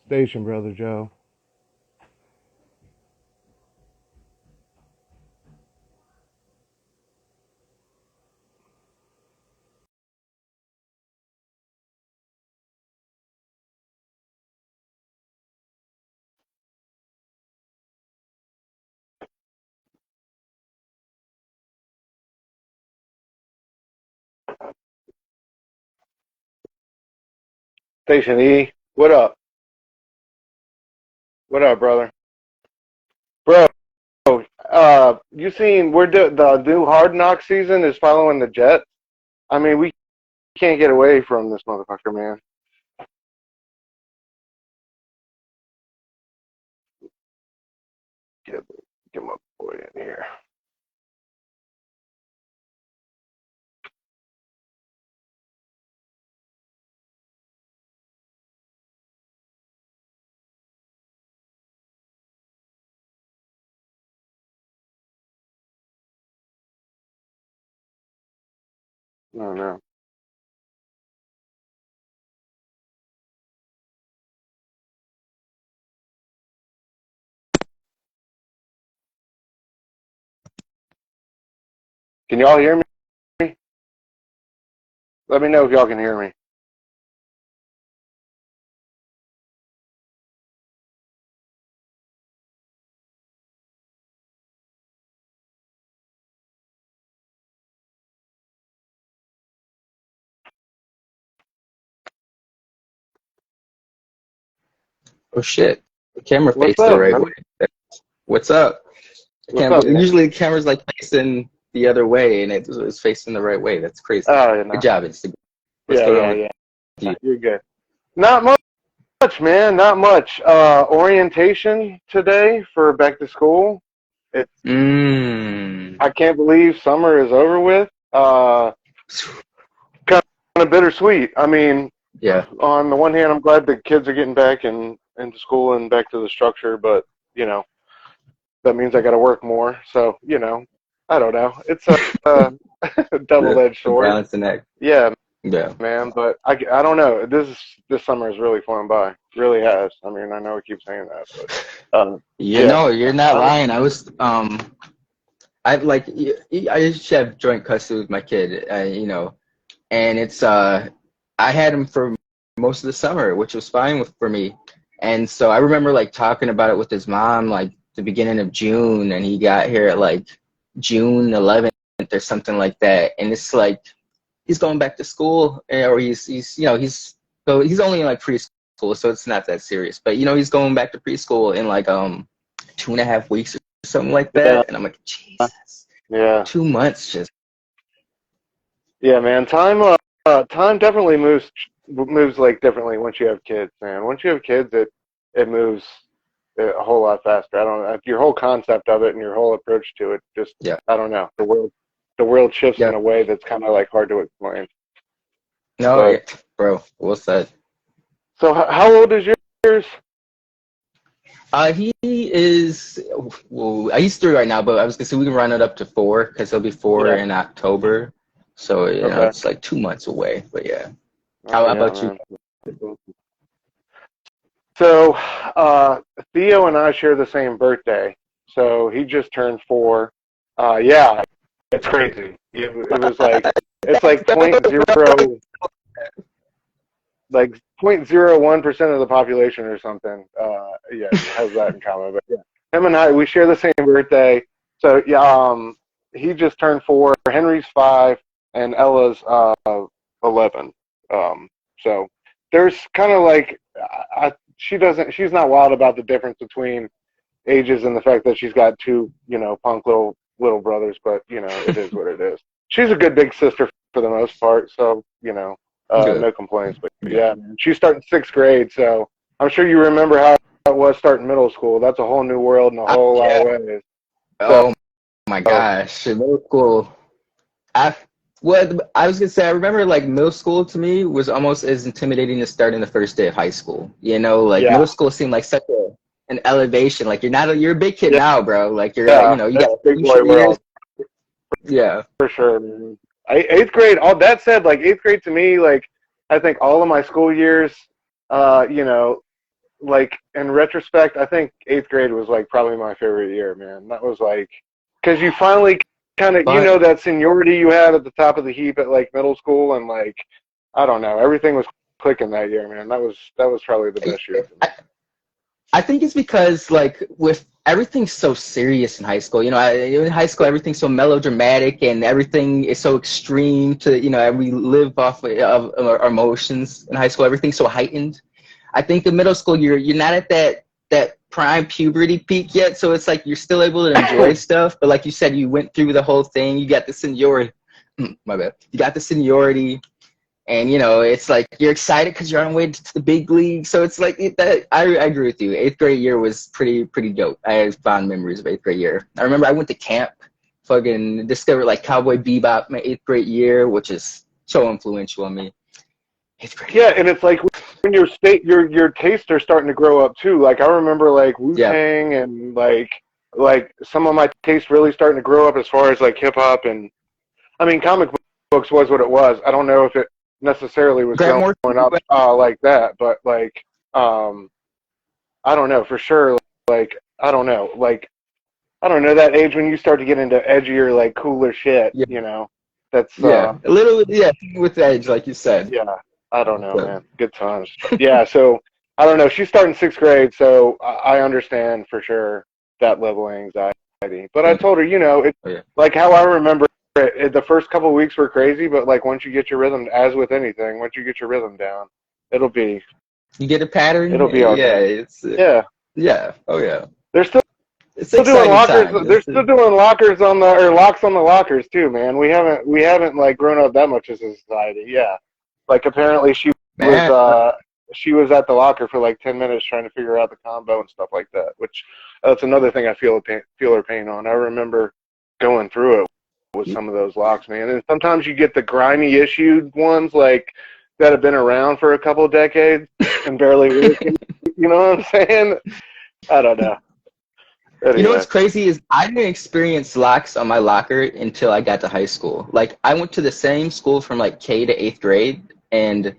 Station, brother Joe. Station E. What up? What up, brother? Bro, you seen the new Hard Knock season is following the Jets? I mean, we can't get away from this motherfucker, man. Get, get my boy in here. Oh, no. Can y'all hear me? Let me know if y'all can hear me. Oh shit! The camera What's faced the up, right man? way. What's up? I What's can't. up, man? Usually the camera's like facing the other way, and it was facing the right way. That's crazy. Oh, you Good know. job, Instagram. What's Yeah, going on yeah, with yeah. you? You're good. Not much, man. Not much. Orientation today for back to school. It's Mmm. I can't believe summer is over with. Kind of bittersweet. I mean, Yeah. on the one hand, I'm glad the kids are getting back into school and back to the structure, but you know that means I got to work more. So I don't know. It's a The double-edged sword. balancing act. Yeah, Yeah. man. But I don't know. This summer has really flown by. Really has. I mean, I know we keep saying that, but You yeah. know, you're not lying. I was I like I used to have joint custody with my kid. And it's I had him for most of the summer, which was fine for me. And so I remember like talking about it with his mom like the beginning of June, and he got here at like June 11th or something like that. And it's like he's going back to school, or he's only in like preschool, so it's not that serious. But he's going back to preschool in like 2.5 weeks or something like Yeah, that. And I'm like, Jesus, yeah, 2 months just. yeah, man. Time definitely moves like differently once you have kids, man. Once you have kids, it moves a whole lot faster. I don't know your whole concept of it and your whole approach to it. Just Yeah. I don't know. The world shifts in Yeah. a way that's kind of like hard to explain. No, But yeah, bro, well said. so, how old is yours? He is, well, he's 3 right now, but I was gonna say we can run it up to 4 because he'll be 4 Yeah. in October. So, Okay. it's like 2 months away, but yeah. Oh How yeah, about you? man. So, Theo and I share the same birthday. So he just turned 4. Yeah, it's crazy. It was like it's like 0.01% of the population or something. Yeah, has that in common. But yeah, him and I we share the same birthday. So yeah, he just turned 4. Henry's 5, and Ella's 11. So there's kind of like she's not wild about the difference between ages and the fact that she's got two punk little brothers, but it is what it is. She's a good big sister for the most part, so Good. no complaints. But Yeah. yeah, man, she's starting 6th grade, so I'm sure you remember how it was starting middle school. That's a whole new world in a whole lot Yeah. of ways. So Oh my gosh. Middle school. I, I was gonna say, I remember like middle school to me was almost as intimidating as starting the first day of high school. Like yeah, middle school seemed like such an elevation. Like you're a big kid Yeah. now, bro. Like you Yeah, know, you that's got big you boy short years. world Yeah. for sure, man. Eighth grade. All that said, like eighth grade to me, like I think all of my school years, you know, like in retrospect, I think eighth grade was like probably my favorite year, man. That was like because you finally kind of you But know that seniority you had at the top of the heap at like middle school, and like I don't know, everything was clicking that year, man. That was probably the best year for me. I think it's because like with everything's so serious in high school. You know, in high school everything's so melodramatic and everything is so extreme. To we live off of our emotions in high school. Everything's so heightened. I think in middle school you're not at that prime puberty peak yet, so it's like you're still able to enjoy stuff. But like you said, you went through the whole thing. You got the seniority. My bad. You got the seniority. And it's like you're excited because you're on the way to the big league. So it's like I agree with you. Eighth grade year was pretty dope. I have fond memories of eighth grade year. I remember I went to camp, fucking discovered like Cowboy Bebop my eighth grade year, which is so influential on me. Eighth grade. Yeah, and it's like when your tastes are starting to grow up too. Like I remember like Wu-Tang and like some of my tastes really starting to grow up as far as like hip hop, and I mean comic books was what it was. I don't know if it necessarily was growing up like that, but like I don't know for sure. Like I don't know that age when you start to get into edgier like cooler shit. Yeah. You know, that's a little with age, like you said. Yeah, I don't know, man. Good times. Yeah, so I don't know. She's starting sixth grade, so I understand for sure that level of anxiety. But I told her, like how I remember it, the first couple of weeks were crazy, but like once you get your rhythm, as with anything, once you get your rhythm down, it'll be. You get a pattern. It'll be okay. Yeah. Oh yeah. They're still doing lockers. They're still doing lockers locks on the lockers too, man. We haven't like grown up that much as a society. Yeah, like apparently she was at the locker for like 10 minutes trying to figure out the combo and stuff like that. Which that's another thing I feel her pain on. I remember going through it with some of those locks, man. And sometimes you get the grimy issued ones like that have been around for a couple of decades and barely working. You know what I'm saying? I don't know. Anyway. You know what's crazy is I didn't experience locks on my locker until I got to high school. Like I went to the same school from like K to 8th grade, and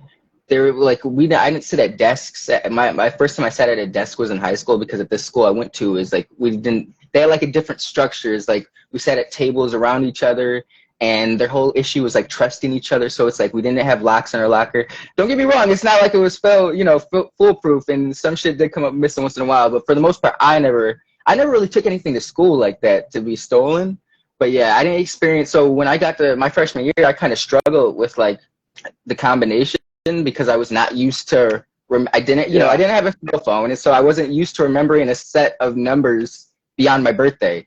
they were like I didn't sit at desks. My first time I sat at a desk was in high school because at this school I went to is like they had like a different structure. It's like we sat at tables around each other, and their whole issue was like trusting each other. So it's like we didn't have locks in our locker. Don't get me wrong, it's not like it was foolproof, and some shit did come up missing once in a while. But for the most part, I never really took anything to school like that to be stolen. But yeah, I didn't experience. So when I got to my freshman year, I kind of struggled with like the combination because I was not used to. I didn't have a cell phone, and so I wasn't used to remembering a set of numbers beyond my birthday.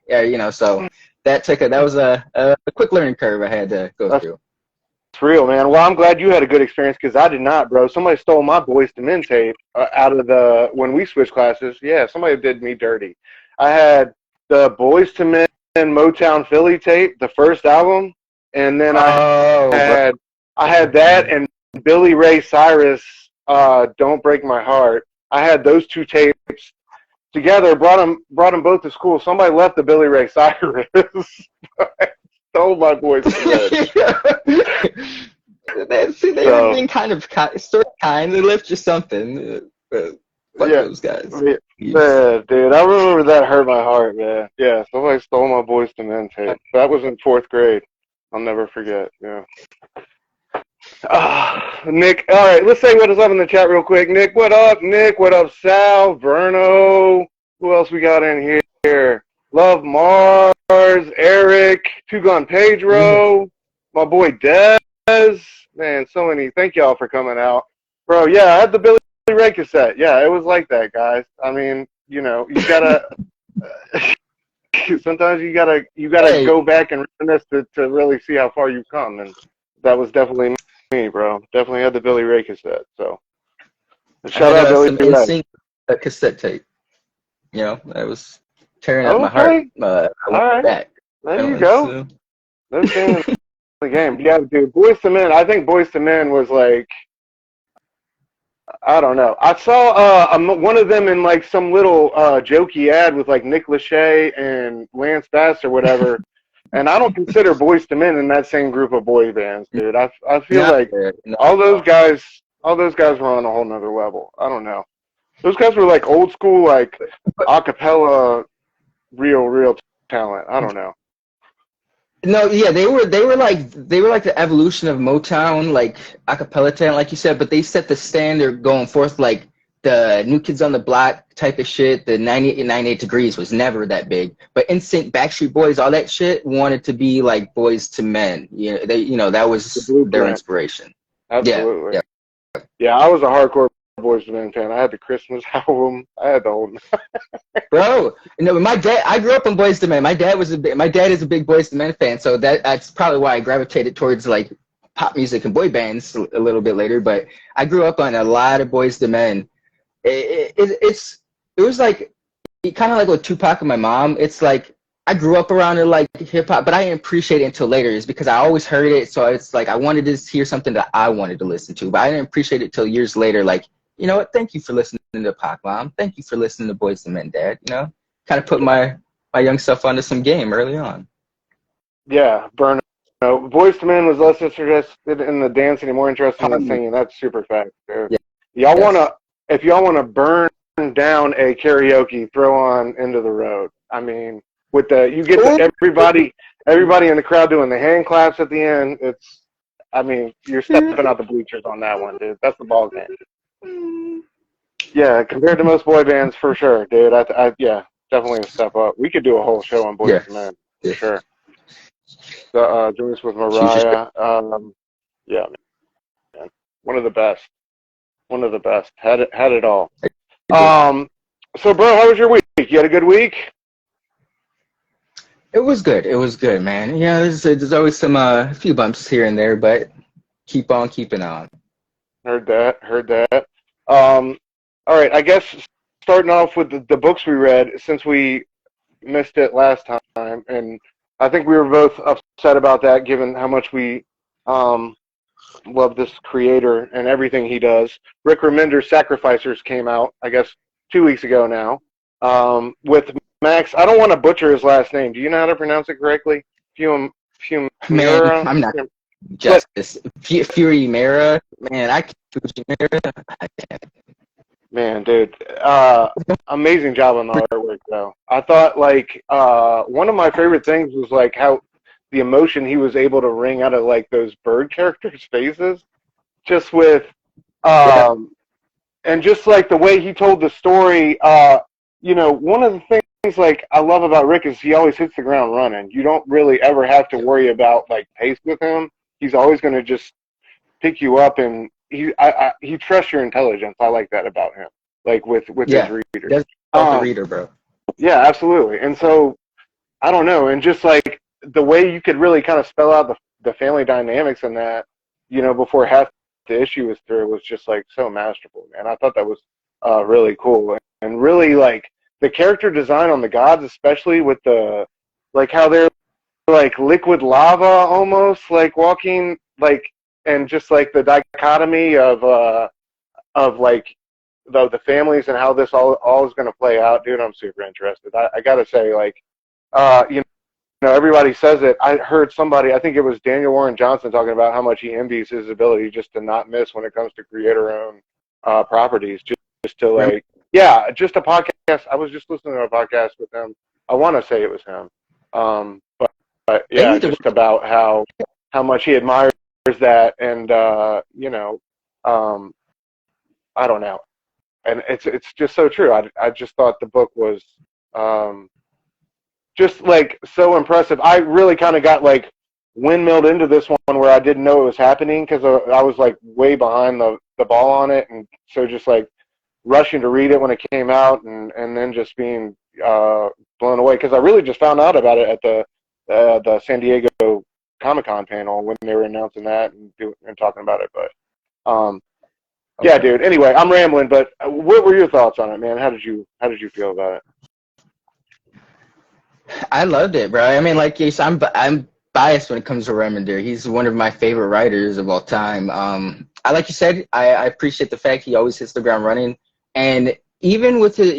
So that was a quick learning curve I had to go through. It's real, man. Well, I'm glad you had a good experience because I did not, bro. Somebody stole my Boys to Men tape out of when we switched classes. Yeah, somebody did me dirty. I had the Boys to Men Motown Philly tape, the first album, and then I had that and Billy Ray Cyrus, Don't Break My Heart. I had those two tapes together, brought them both to school. Somebody left the Billy Ray Cyrus. Stole my Boys to Men. See, they were being kind. They left you something. Fuck those guys. Yeah, dude, I remember that hurt my heart, man. Yeah, somebody stole my Boys to Men tape. That was in 4th grade. I'll never forget. Yeah. Nick, all right, let's say what is up in the chat real quick. Nick, what up? Nick, what up? Sal, Verno. Who else we got in here? Love Mars, Eric, Two Gun Pedro, my boy Dez. Man, so many. Thank y'all for coming out, bro. Yeah, I had the Billy Ray cassette. Yeah, it was like that, guys. I mean, you gotta. Sometimes you gotta go back and reminisce to really see how far you've come, and that was definitely me, bro. Definitely had the Billy Ray cassette. So shout out Billy Ray. A cassette tape. That was tearing up my heart. All right, back. There you go. That's the game. Yeah, dude. Boys to Men. I think Boys to Men was like. I don't know. I saw one of them in like some little jokey ad with like Nick Lachey and Lance Bass or whatever. And I don't consider Boyz II Men in that same group of boy bands, dude. I feel No, like no. all those guys were on a whole nother level. I don't know. Those guys were like old school, like a cappella, real talent. I don't know. No, yeah, they were like the evolution of Motown, like acapella talent, like you said, but they set the standard going forth, like the New Kids on the Block type of shit. The 98 and 98 Degrees was never that big, but NSYNC, Backstreet Boys, all that shit wanted to be like Boys to Men. That The was their blueprint. inspiration. Yeah, Absolutely. yeah. Yeah, I was a hardcore Boyz II Men fan. I had the Christmas album. I had the whole. Bro, my dad. I grew up on Boyz II Men. My dad is a big Boyz II Men fan, so that's probably why I gravitated towards like pop music and boy bands a little bit later. But I grew up on a lot of Boyz II Men. It was like kind of like with Tupac and my mom. It's like I grew up around it like hip hop, but I didn't appreciate it until later. It's because I always heard it, so it's like I wanted to hear something that I wanted to listen to, but I didn't appreciate it till years later. Like, you know what? Thank you for listening to Pac, Mom. Thank you for listening to Boyz II Men, Dad. Kind of put my young self onto some game early on. Yeah, burn. No, Boyz II Men was less interested in the dancing and more interested in the singing. That's super fact, dude. Yeah. Y'all Yes. if y'all wanna burn down a karaoke, throw on Into the Road. I mean, with you get everybody in the crowd doing the hand claps at the end. You're stepping out the bleachers on that one, dude. That's the ball game. Yeah, compared to most boy bands, for sure, dude. Yeah, definitely a step up. We could do a whole show on Boyz II Men, for sure. Doing this with Mariah. Yeah, man. One of the best. One of the best. Had it all. So, bro, how was your week? You had a good week? It was good. It was good, man. Yeah, there's always some a few bumps here and there, but keep on keeping on. Heard that. All right, I guess starting off with the books we read, since we missed it last time, and I think we were both upset about that, given how much we love this creator and everything he does. Rick Remender's Sacrificers came out, I guess, 2 weeks ago now, with Max. I don't want to butcher his last name. Do you know how to pronounce it correctly? Fumura? Man, I'm not justice. Fury Mara. Man, I can't Mara. Man, dude, amazing job on the artwork, though. I thought, like, one of my favorite things was, like, how the emotion he was able to wring out of, like, those bird characters' faces, just with, and just, like, the way he told the story. One of the things, like, I love about Rick is he always hits the ground running. You don't really ever have to worry about, like, pace with him. He's always going to just pick you up, and he trusts your intelligence. I like that about him, like with his readers. That's the reader, bro. Yeah, absolutely. And so I don't know, and just like the way you could really kind of spell out the family dynamics in that, before half the issue was through, was just like so masterful, man. I thought that was really cool, and really like the character design on the gods, especially with the like how they're like liquid lava almost, like walking like. And just like the dichotomy of like the families and how this all is going to play out, dude, I'm super interested. I gotta say, like, everybody says it. I heard somebody, I think it was Daniel Warren Johnson, talking about how much he envies his ability just to not miss when it comes to creator-owned properties. Just to like, yeah, just a podcast. I was just listening to a podcast with him. I want to say it was him, but yeah, just about how much he admires that, and I don't know, and it's just so true. I just thought the book was just like so impressive. I really kind of got like windmilled into this one where I didn't know it was happening because I was like way behind the ball on it, and so just like rushing to read it when it came out, and then just being blown away because I really just found out about it at the San Diego Comic-Con panel when they were announcing that and talking about it. But yeah, dude. Anyway, I'm rambling, but what were your thoughts on it, man? How did you feel about it? I loved it, bro. I mean, like, yes, I'm biased when it comes to Remender. He's one of my favorite writers of all time. I like you said, I appreciate the fact he always hits the ground running, and even with the,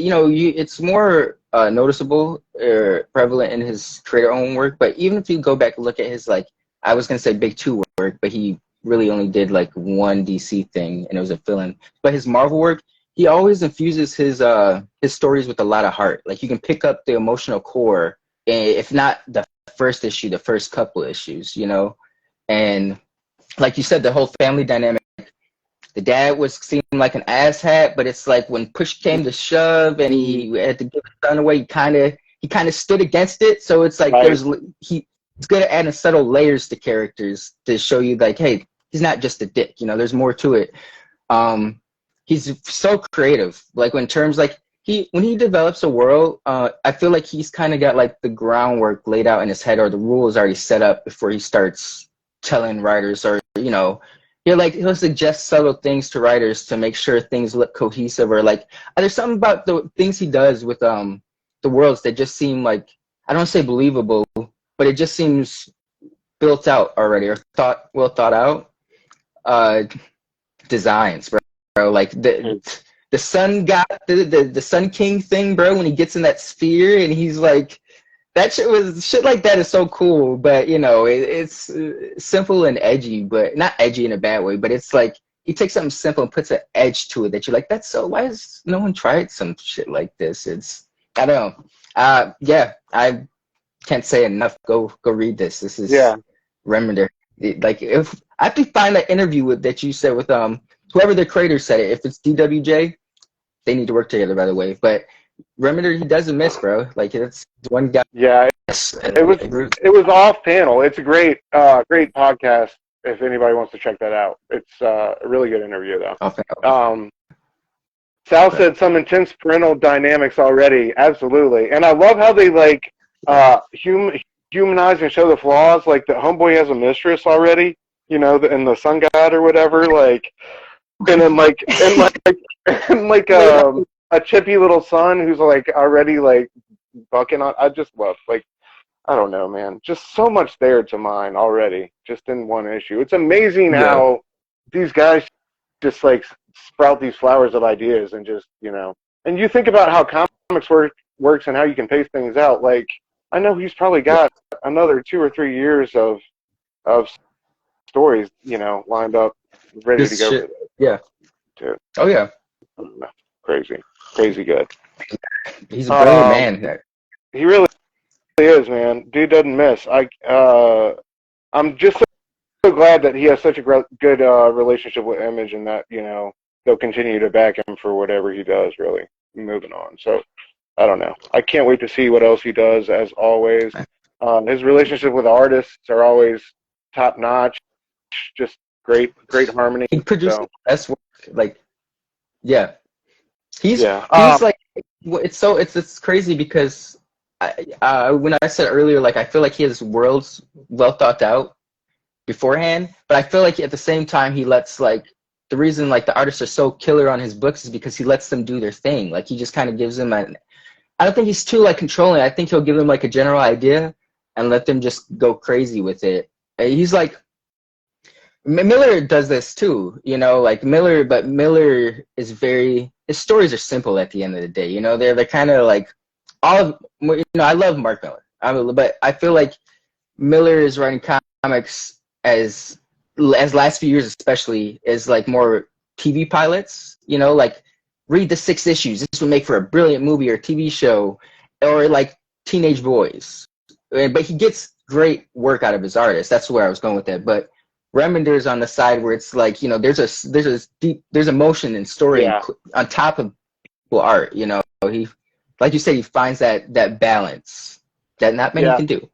it's more noticeable or prevalent in his creator-owned work. But even if you go back and look at his, like, I was gonna say big two work, but he really only did like one DC thing, and it was a fill-in. But his Marvel work, he always infuses his stories with a lot of heart. Like, you can pick up the emotional core, if not the first issue, the first couple issues, and like you said, the whole family dynamic. The dad seemed like an asshat, but it's like when push came to shove and he had to give his son away, he kind of stood against it. So it's like Right. he's good at adding subtle layers to characters to show you, like, hey, he's not just a dick. There's more to it. He's so creative. Like, when terms like when he develops a world, I feel like he's kind of got like the groundwork laid out in his head, or the rules already set up before he starts telling writers, or he'll suggest subtle things to writers to make sure things look cohesive, or like there's something about the things he does with the worlds that just seem like, I don't want to say believable, but it just seems built out already, or well thought out designs, bro. Like the Sun God, the Sun King thing, bro. When he gets in that sphere and he's like, that shit like that is so cool, but it's simple and edgy, but not edgy in a bad way. But it's like he takes something simple and puts an edge to it that you're like, that's so. Why has no one tried some shit like this? I don't know. Yeah, I can't say enough. Go read this. This is Remender. Like, if I have to find that interview that you said with whoever the creator said it. If it's DWJ, they need to work together, by the way. But Remender, he doesn't miss, bro. Like, it's one guy. Yeah, it was off panel. It's a great podcast. If anybody wants to check that out, it's a really good interview, though. Sal said some intense parental dynamics already. Absolutely, and I love how they like humanize and show the flaws. Like, the homeboy has a mistress already, and the sun god or whatever. Like, and then a chippy little son who's like already like bucking on. I just love, like, I don't know, man. Just so much there to mine already, just in one issue. It's amazing how these guys just like sprout these flowers of ideas and just, and you think about how comics works and how you can pace things out. Like, I know he's probably got another 2 or 3 years of stories, lined up, ready to go. Shit. Yeah. Too. Oh yeah. Crazy good. He's a brilliant man. He really is, man. Dude doesn't miss. I'm just so glad that he has such a good relationship with Image, and that they'll continue to back him for whatever he does. Really moving on. So I don't know. I can't wait to see what else he does. As always, his relationship with artists are always top notch. Just great harmony. He produces the best work. Like, yeah. He's like, it's crazy because when I said earlier, like, I feel like he has worlds well thought out beforehand, but I feel like at the same time he lets, like, the reason like the artists are so killer on his books is because he lets them do their thing. Like, he just kind of gives them I don't think he's too like controlling. I think he'll give them like a general idea and let them just go crazy with it. He's like, Miller does this too, like but Miller is his stories are simple at the end of the day, they're kind of like I love Mark Miller, but I feel like Miller is writing comics as last few years especially is like more TV pilots, like, read the 6 issues. This would make for a brilliant movie or TV show, or like Teenage Boys. But he gets great work out of his artists. That's where I was going with that. But Remender's on the side where it's like, there's emotion and story on top of cool art. He, like you said, he finds that balance that not many can do.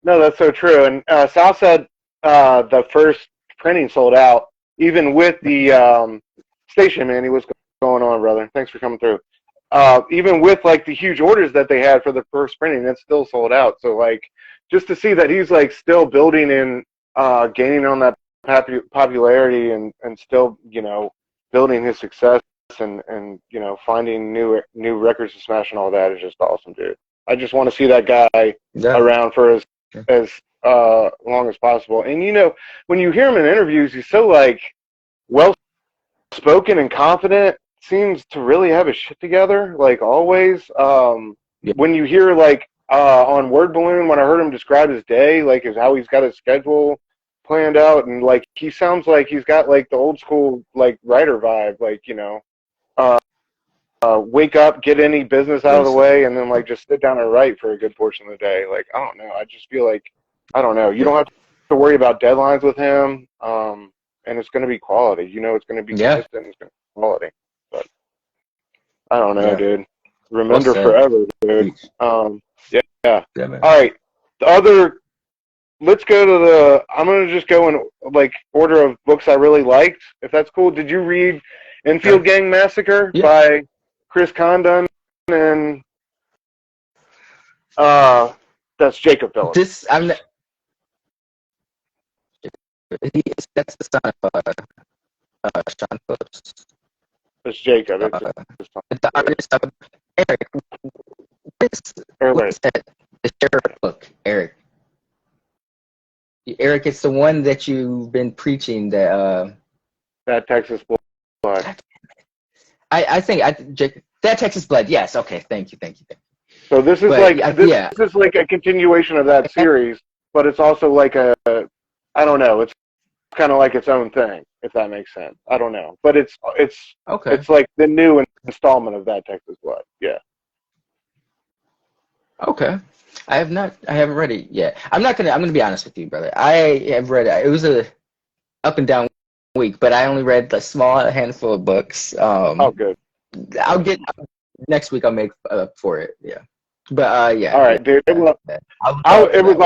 No, that's so true. And Sal said the first printing sold out, even with the station, man. He was going on, brother. Thanks for coming through. Even with like the huge orders that they had for the first printing, it's still sold out. So like, just to see that he's like still building and gaining on that popularity and still, building his success and finding new records to smash and all that is just awesome, dude. I just want to see that guy around for as long as possible. And when you hear him in interviews, he's so like well spoken and confident. Seems to really have his shit together, like always. Yeah. When you hear like on Word Balloon, when I heard him describe his day, like is how he's got his schedule planned out, and like he sounds like he's got like the old school like writer vibe, like uh, wake up, get any business out of the way, and then like just sit down and write for a good portion of the day. Like I don't know, I just feel like I don't know. You don't have to worry about deadlines with him, and it's going to be quality. You know, it's going to be Yeah. consistent. It's going to be quality. But I don't know, Yeah. dude. Well Remember said. forever, dude. Yeah. Yeah, man. All right. The other. Let's go to the. I'm gonna just go in like order of books I really liked, if that's cool. Did you read Enfield Gang Massacre Yeah. by Chris Condon and that's Jacob Phillips. This I'm. That's the son of Sean Phillips. It's Jacob. It's just The artist of Eric. What's that? The sheriff book, Eric. Eric, it's the one that you've been preaching. That Texas Blood. I think that Texas Blood. Yes. Okay. Thank you. So this is this is like a continuation of that series, but it's also like a I don't know. It's kind of like its own thing, if that makes sense. I don't know, but it's okay. It's like the new installment of that Texas Blood. Yeah. Okay. I haven't read it yet. I'm gonna be honest with you, brother. I have read it. It was a up and down week, but I only read a small handful of books. Oh, good. I'll get next week. I'll make up for it. Yeah. But yeah. All right, dude. It was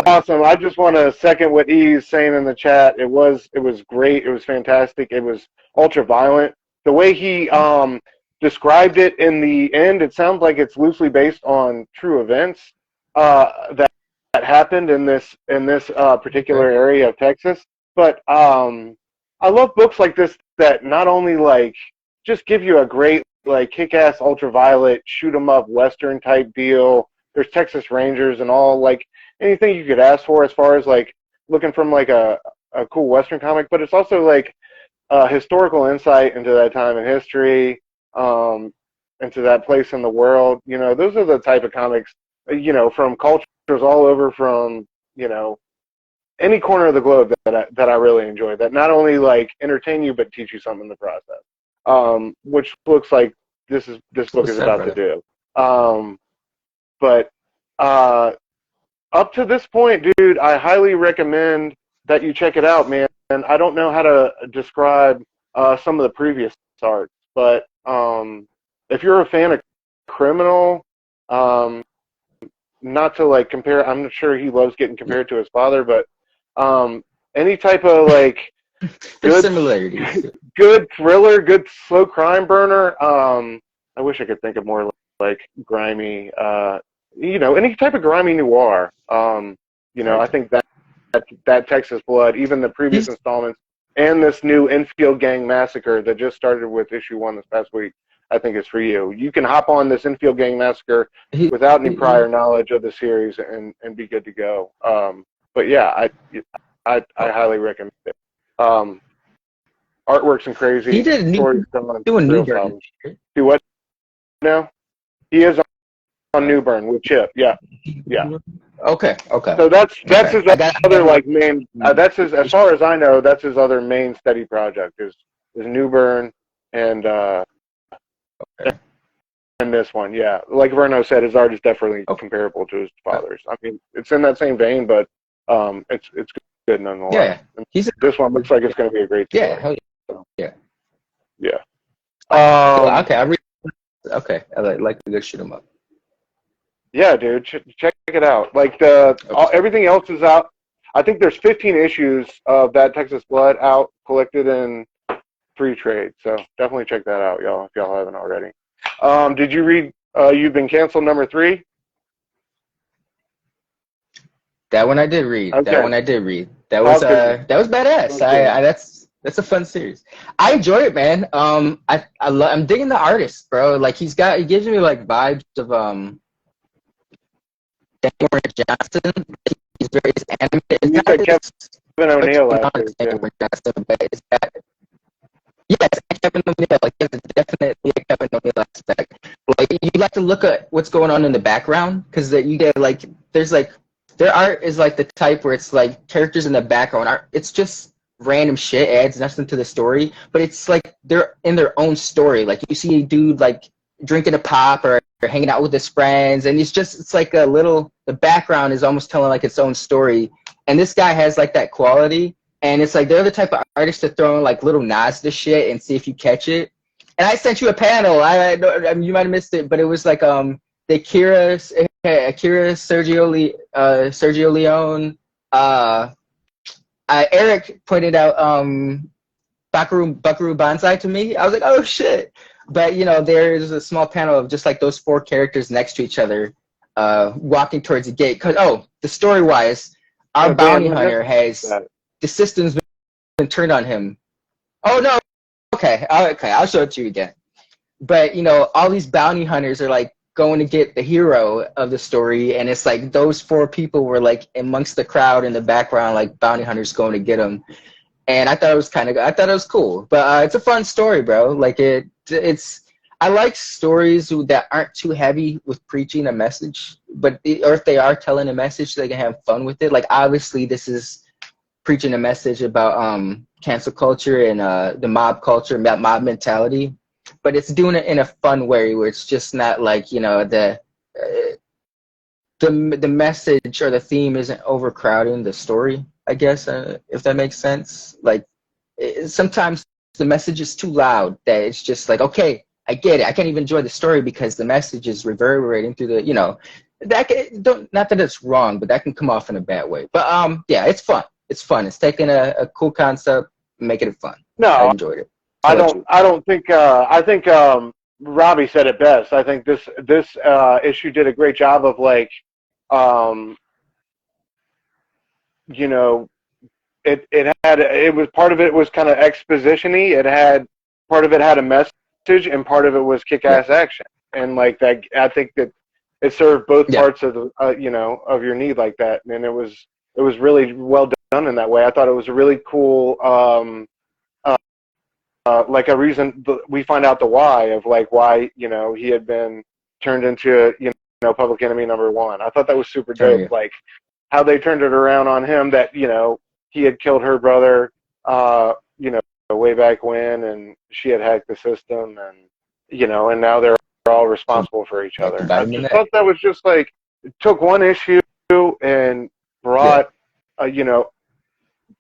awesome. I just want to second what E's saying in the chat. It was great. It was fantastic. It was ultra violent. The way he described it in the end, it sounds like it's loosely based on true events that happened in this particular area of Texas. But I love books like this that not only like just give you a great like kick-ass ultraviolet shoot 'em up western type deal. There's Texas Rangers and all, like anything you could ask for as far as like looking from like a cool western comic, but it's also like historical insight into that time in history, into that place in the world. You know, those are the type of comics, you know, from cultures all over, from, you know, any corner of the globe that I really enjoy, that not only like entertain you but teach you something in the process. Which looks like this book is about to do. But up to this point, dude, I highly recommend that you check it out, man. And I don't know how to describe some of the previous arts, but if you're a fan of Criminal, not to like compare, I'm not sure he loves getting compared to his father, but any type of like good similarities, good thriller, good slow crime burner. I wish I could think of more like grimy, you know, any type of grimy noir. You know, I think that Texas Blood, even the previous installments, and this new Enfield Gang Massacre that just started with issue 1 this past week, I think is for you. You can hop on this Enfield Gang Massacre without any prior knowledge of the series and be good to go. But yeah, I highly recommend it. Artwork's and crazy. He did doing Newburn. Do what now? He is on Newburn with Chip. Yeah. Okay. So that's his other like main. That's his, as far as I know, that's his other main steady project is Newburn and this one. Yeah, like Verno said, his art is definitely comparable to his father's. I mean, it's in that same vein, but it's good nonetheless. Yeah. This one looks like it's going to be a great story. Yeah. Hell yeah. Yeah. Okay. I read. Okay. I like to go shoot them up. Yeah, dude, check it out. Like everything else is out. I think there's 15 issues of that Texas Blood out, collected in free trade. So definitely check that out, y'all, if y'all haven't already. Did you read You've Been Canceled #3? That one I did read. Okay. That one I did read. That was badass. Okay. That's a fun series. I enjoy it, man. I'm digging the artist, bro. Like he gives me like vibes of Daniel Johnson. He's very animated. You said Kevin O'Neill last week. Johnson, but it's got Yes, Kevin O'Neill. Like, there's definitely a Kevin O'Neill aspect. Like, you like to look at what's going on in the background because you get like there's like their art is like the type where it's like characters in the background are it's just random shit, adds nothing to the story, but it's like they're in their own story. Like you see a dude like drinking a pop or hanging out with his friends, and it's like a little the background is almost telling like its own story, and this guy has like that quality. And it's like they're the type of artists to throw in like little nods to shit and see if you catch it. And I sent you a panel. I mean, you might have missed it, but it was like the Akira Sergio Leone. Eric pointed out Buckaroo Banzai to me. I was like, oh shit. But there's a small panel of just like those four characters next to each other, walking towards the gate. Cause the story wise, our bounty hunter has. The system's been turned on him. Oh no, okay, I'll show it to you again. But all these bounty hunters are like going to get the hero of the story, and it's like those four people were like amongst the crowd in the background, like bounty hunters going to get him. And I thought it was I thought it was cool. But it's a fun story, bro. Like it's. I like stories that aren't too heavy with preaching a message, or if they are telling a message, they can have fun with it. Like obviously, this is preaching a message about cancel culture and the mob culture, mob mentality, but it's doing it in a fun way where it's just not like the message or the theme isn't overcrowding the story. I guess if that makes sense. Like sometimes the message is too loud that it's just like, okay, I get it. I can't even enjoy the story because the message is reverberating through the not that it's wrong, but that can come off in a bad way. But yeah, it's fun. It's fun. It's taking a cool concept, making it fun. No, I enjoyed it. I don't think. I think Robbie said it best. I think this issue did a great job of like, it was part of it was kind of exposition-y. It had part of it had a message, and part of it was kick-ass action. And like that, I think that it served both parts of the of your need like that, and it was really well done in that way. I thought it was a really cool, like a reason we find out the why of like why he had been turned into public enemy #1. I thought that was super dope. Like how they turned it around on him that he had killed her brother, way back when, and she had hacked the system, and and now they're all responsible for each other. I just thought that was just like it took one issue and brought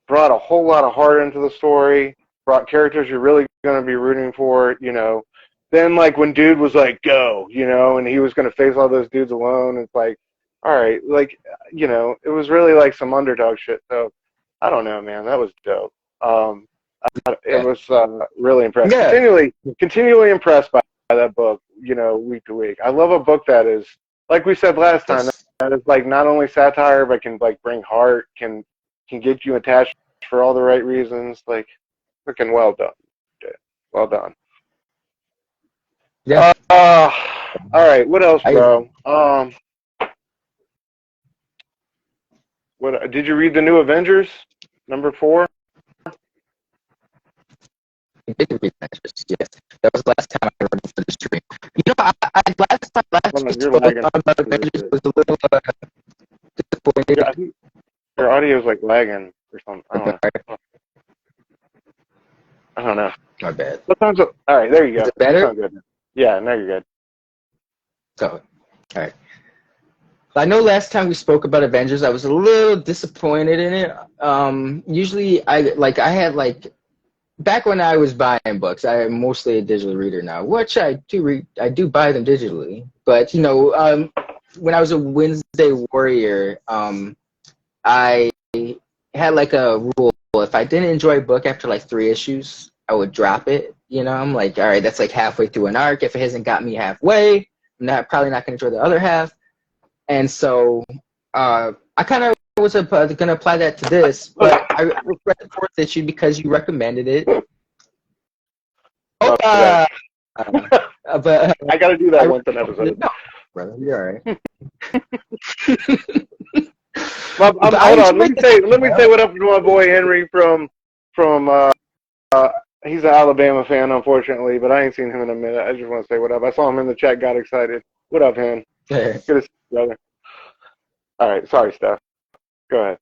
brought a whole lot of heart into the story, brought characters you're really going to be rooting for, Then, like, when dude was like, go, and he was going to face all those dudes alone, it's like, all right, like, it was really like some underdog shit. So, I don't know, man. That was dope. It was really impressive. Yeah. Continually impressed by that book, week to week. I love a book that is, like we said last time, that is like not only satire but can like bring heart, can get you attached for all the right reasons. Like, freaking well done. Well done. Yeah. All right. What else, bro? What did you read the new Avengers #4? I did read Avengers. Yes, that was the last time I read it for the stream. Last week about Avengers was a little disappointed. Yeah, I think your audio is like lagging or something. I don't know. My bad. Sometimes, all right, there you go. Is it better? Good. Yeah, now you're good. So, all right. I know last time we spoke about Avengers, I was a little disappointed in it. Usually, I had back when I was buying books, I am mostly a digital reader now, which I do read. I do buy them digitally, but when I was a Wednesday Warrior, I had like a rule: if I didn't enjoy a book after like 3 issues, I would drop it. I'm like, all right, that's like halfway through an arc. If it hasn't got me halfway, I'm probably not going to enjoy the other half. And so I kind of was going to apply that to this, but I read the 4th issue because you recommended it. But I got to do that once an episode. No, brother, you're all right. Hold on. Let me say what up to my boy Henry from He's an Alabama fan, unfortunately, but I ain't seen him in a minute. I just want to say what up. I saw him in the chat, got excited. What up, Hen? Good to see you, brother. All right, sorry, Steph. Go ahead.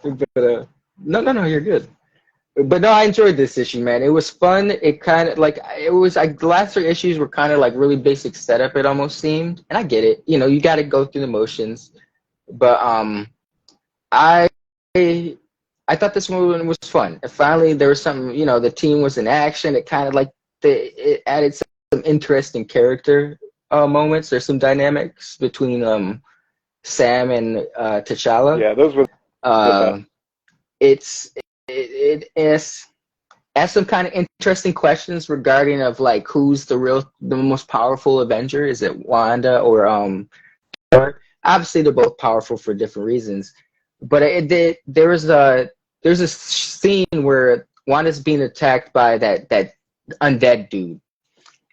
But no, you're good. But no, I enjoyed this issue, man. It was fun. It kind of like it was like the last three issues were kind of like really basic setup. It almost seemed, and I get it. You know, you got to go through the motions. But I I thought this one was fun. And finally, there was something. You know, the team was in action. It kind of like it added some interesting character moments. There's some dynamics between Sam and T'Challa. Yeah, those were the best. It asks some kind of interesting questions regarding of like who's the most powerful Avenger. Is it Wanda or obviously they're both powerful for different reasons. But there's a scene where Wanda's being attacked by that undead dude,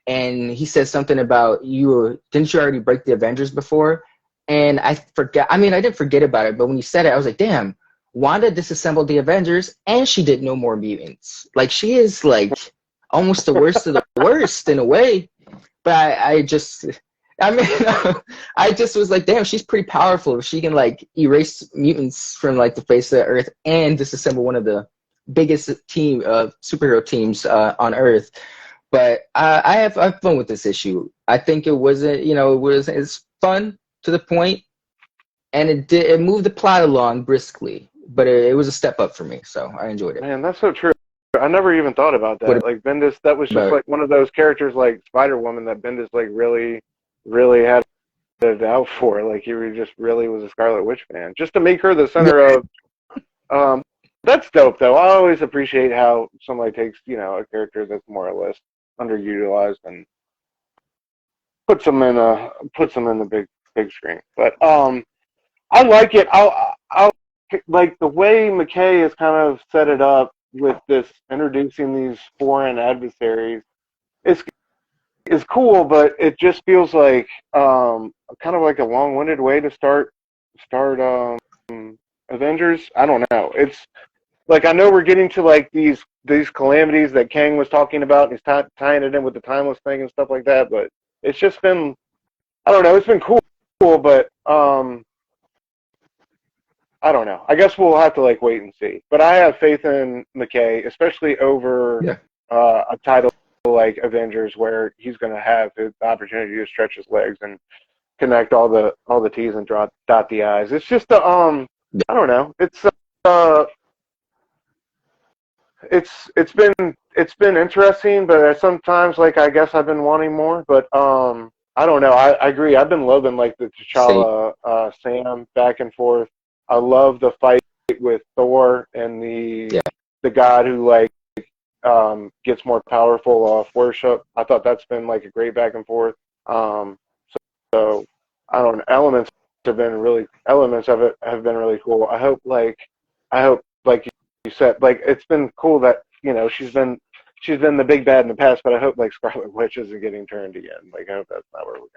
and he says something about didn't you already break the Avengers before? And I forgot. I mean, I didn't forget about it, but when you said it, I was like, damn. Wanda disassembled the Avengers, and she did no more mutants. Like, she is, like, almost the worst of the worst in a way. But I just was like, damn, she's pretty powerful. She can, like, erase mutants from, like, the face of the Earth and disassemble one of the biggest superhero teams on Earth. But I have fun with this issue. I think it's fun to the point, and it moved the plot along briskly. But it was a step up for me, so I enjoyed it. Man, that's so true. I never even thought about that. Like Bendis, that was just like one of those characters like Spider-Woman that Bendis like really, really had it out for. Like he just really was a Scarlet Witch fan. Just to make her the center of. That's dope though. I always appreciate how somebody takes a character that's more or less underutilized and puts them in the big screen. But I like it. I'll like the way McKay has kind of set it up with this introducing these foreign adversaries is cool, but it just feels like kind of like a long-winded way to start Avengers. I don't know. It's like I know we're getting to like these calamities that Kang was talking about, and he's tying it in with the timeless thing and stuff like that. But it's just been, I don't know. It's been cool, but I don't know. I guess we'll have to like wait and see. But I have faith in McKay, especially over a title like Avengers, where he's going to have the opportunity to stretch his legs and connect all the T's and dot the I's. It's just I don't know. It's been interesting, but sometimes like I guess I've been wanting more. But I don't know. I agree. I've been loving like the T'Challa Sam back and forth. I love the fight with Thor and the god who like gets more powerful off worship. I thought that's been like a great back and forth. So I don't know. Elements of it have been really cool. I hope like you said, like it's been cool that she's been the big bad in the past, but I hope like Scarlet Witch isn't getting turned again. Like I hope that's not where we're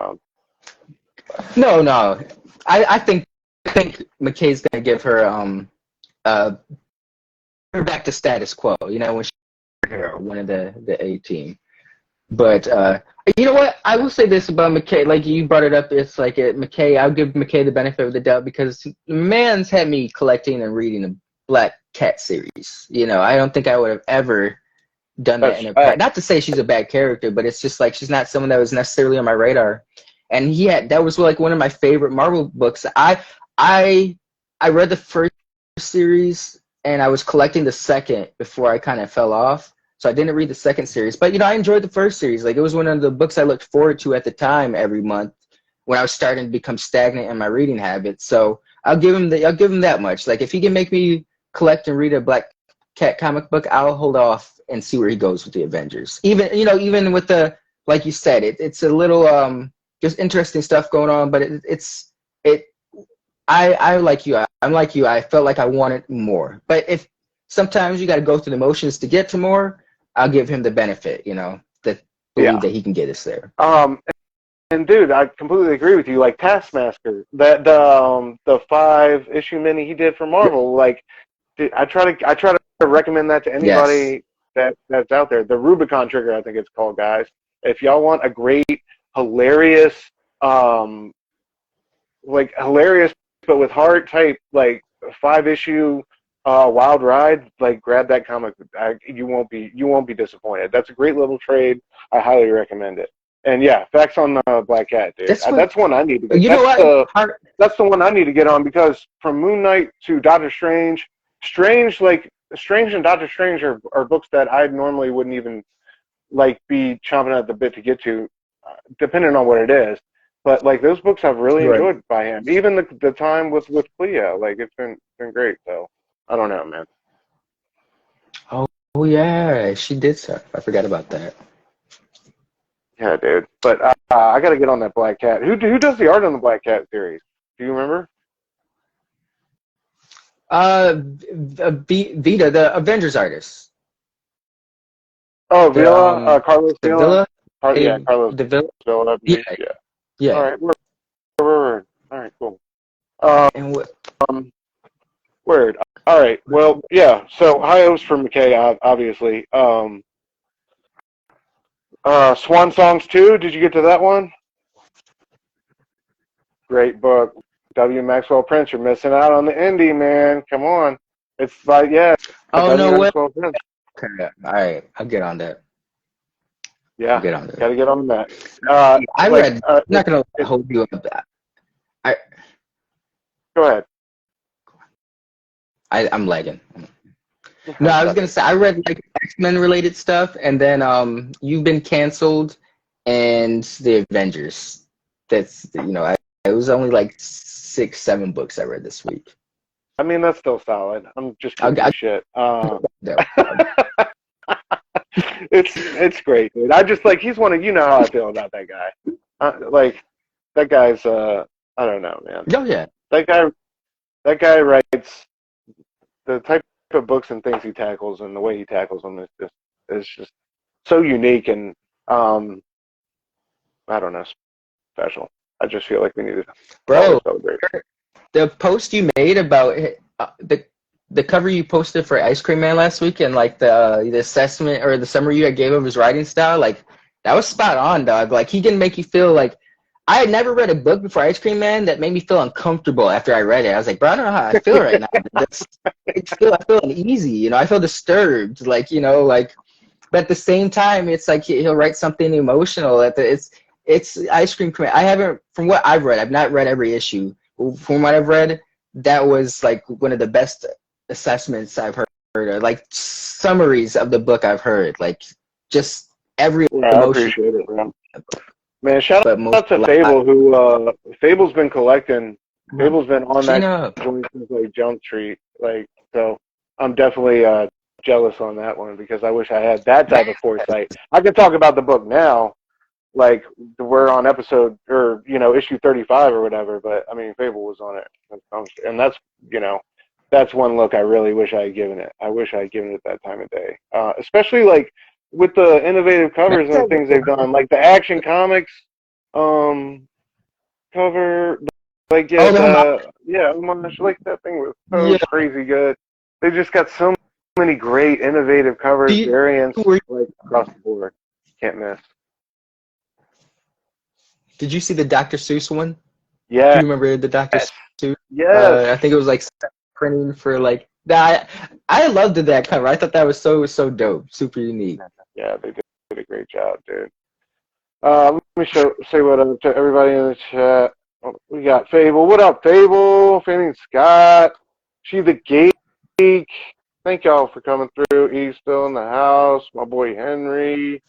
going. No. I think McKay's gonna give her her back to status quo. When she one of the A team. But you know what? I will say this about McKay. Like you brought it up, it's like McKay. I'll give McKay the benefit of the doubt because man's had me collecting and reading the Black Cat series. I don't think I would have ever done that in a past. Not to say she's a bad character, but it's just like she's not someone that was necessarily on my radar. And that was like one of my favorite Marvel books. I read the first series and I was collecting the second before I kind of fell off. So I didn't read the second series. But I enjoyed the first series. Like it was one of the books I looked forward to at the time every month when I was starting to become stagnant in my reading habits. So I'll give him that much. Like if he can make me collect and read a Black Cat comic book, I'll hold off and see where he goes with the Avengers. Even with the, like you said, it's a little just interesting stuff going on, but I like you. I'm like you. I felt like I wanted more. But if sometimes you got to go through the motions to get to more, I'll give him the benefit, that believe that he can get us there. And dude, I completely agree with you. Like Taskmaster, the 5-issue mini he did for Marvel, like dude, I try to recommend that to Yes. anybody that's out there. The Rubicon Trigger, I think it's called, guys. If y'all want a great, hilarious, um, hilarious but with heart type, like 5-issue wild ride, like grab that comic. You won't be disappointed. That's a great little trade. I highly recommend it. And yeah, facts on the Black Cat, dude. That's what That's one I need to get. you know what? That's the one I need to get on, because from Moon Knight to Doctor Strange, Strange and Doctor Strange are books that I normally wouldn't even like be chomping at the bit to get to, depending on what it is. But like those books I've really Right. enjoyed by him. Even the time with Clea, like it's been great. So I don't know, man. Oh yeah, she did stuff. I forgot about that. Yeah, dude. But I got to get on that Black Cat. Who does the art on the Black Cat series? Do you remember? Vita, the Avengers artist. Oh, The Villa, Carlos the Villa. Villa, Yeah, Carlos the Villa. Villa. I Yeah, believe. Yeah. All yeah. right. Word. All right. Cool. Um, And what? Word. All right. Well, yeah. So high hopes for McKay, obviously. Swan Songs 2. Did you get to that one? Great book. W. Maxwell Prince. You're missing out on the indie, man. Come on. It's like, yeah. Oh W. no, what? Maxwell Prince. Okay, all right, I'll get on that. I'll Yeah. get on that. Got to get on that. I read. I'm not gonna hold you up. I Go ahead. I'm lagging. No, I was gonna say I read like X-Men related stuff, and then You've Been Canceled, and the Avengers. That's it was only like 6, 7 books I read this week. I mean, that's still solid. I'm just I giving you got shit. that. It's great, dude. I just like he's one of, you know how I feel about that guy. Like that guy's I don't know, man. Oh yeah. That guy writes the type of books and things he tackles, and the way he tackles them is just so unique and I don't know, special. I just feel like we need to Bro, celebrate. the post you made about the cover you posted for Ice Cream Man last week, and like the assessment or the summary you gave of his writing style, like that was spot on, dog. Like he can make you feel like I had never read a book before Ice Cream Man that made me feel uncomfortable after I read it. I was like, bro, I don't know how I feel right now. I feel uneasy, I feel disturbed, like, but at the same time, it's like he'll write something emotional. It's Ice Cream Man. I haven't, from what I've read, I've not read every issue. From what I've read, that was like one of the best assessments I've heard, or like summaries of the book I've heard. Like just every Yeah, I emotion. appreciate it, man. Man, shout But out to Fable, who Fable's been collecting. Fable's been on that joint since like Jump Street, like, so I'm definitely jealous on that one, because I wish I had that type of foresight. I can talk about the book now, like we're on episode or issue 35 or whatever, but I mean Fable was on it, and that's one look I really wish I had given it. I wish I had given it that time of day, especially like with the innovative covers and things they've done, like the Action Comics cover, like homage, like that thing was so crazy good. They just got so many great innovative covers, variants, like across the board. Can't miss. Did you see the Dr. Seuss one? Yeah. Do you remember the Dr. Seuss? Yes. I think it was like printing for like that. I loved that cover. I thought that was so dope, super unique. Yeah, they did a great job, dude. Let me say what up to everybody in the chat. We got Fable. What up, Fable? Fanning Scott. She the Geek. Thank y'all for coming through. He's still in the house. My boy Henry.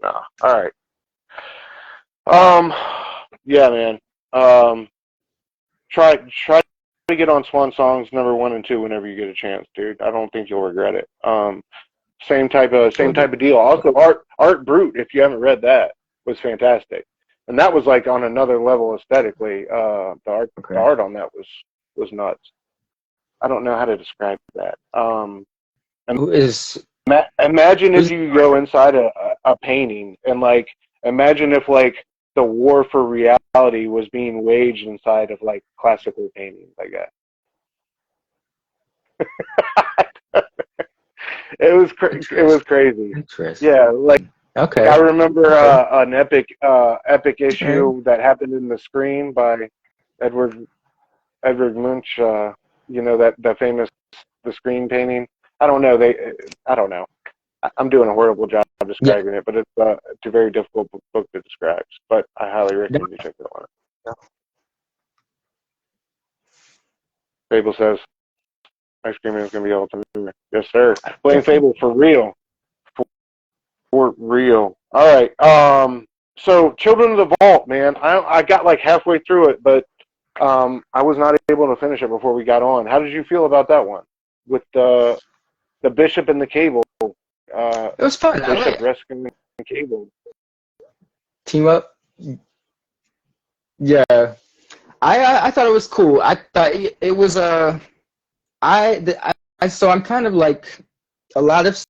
Nah. All right. Yeah, man. Try to get on Swan Songs number 1 and 2 whenever you get a chance, dude. I don't think you'll regret it. Same type of deal. Also, Art Brute, if you haven't read that, was fantastic, and that was like on another level aesthetically. The art on that was nuts. I don't know how to describe that. Imagine if you go inside a painting and like imagine if like the war for reality was being waged inside of like classical paintings, I guess. It was crazy. Interesting. Yeah, like I Okay. remember Okay. an epic Right. issue that happened in The Screen by Edward Edward Munch. You know that famous The Screen painting. I don't know. I don't know. I'm doing a horrible job Yeah. describing it, but it's a very difficult book to describe. But I highly recommend you check it out. Fable says ice cream is going to be all to me. Yes, sir. Playing Definitely. Fable for real. For real. All right. So Children of the Vault, man. I got like halfway through it, but I was not able to finish it before we got on. How did you feel about that one with the Bishop and the Cable? It was fun. I Bishop like rescuing the Cable. team up. Yeah. I thought it was cool. I thought it was so I'm kind of like a lot of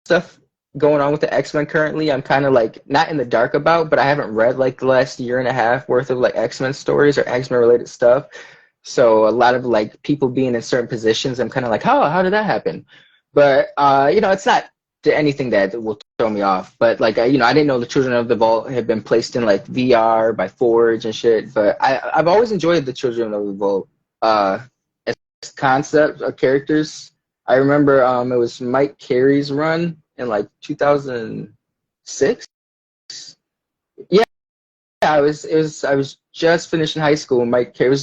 stuff going on with the X-Men currently. I'm kind of like not in the dark about, but I haven't read like the last year and a half worth of like X-Men stories or X-Men related stuff. So a lot of like people being in certain positions, I'm kind of like, how did that happen? But it's not anything that will throw me off. But like I didn't know the Children of the Vault had been placed in like VR by Forge and shit. But I've always enjoyed the Children of the Vault as concept of characters. I remember it was Mike Carey's run in like 2006. Yeah, I was just finishing high school. Mike Carey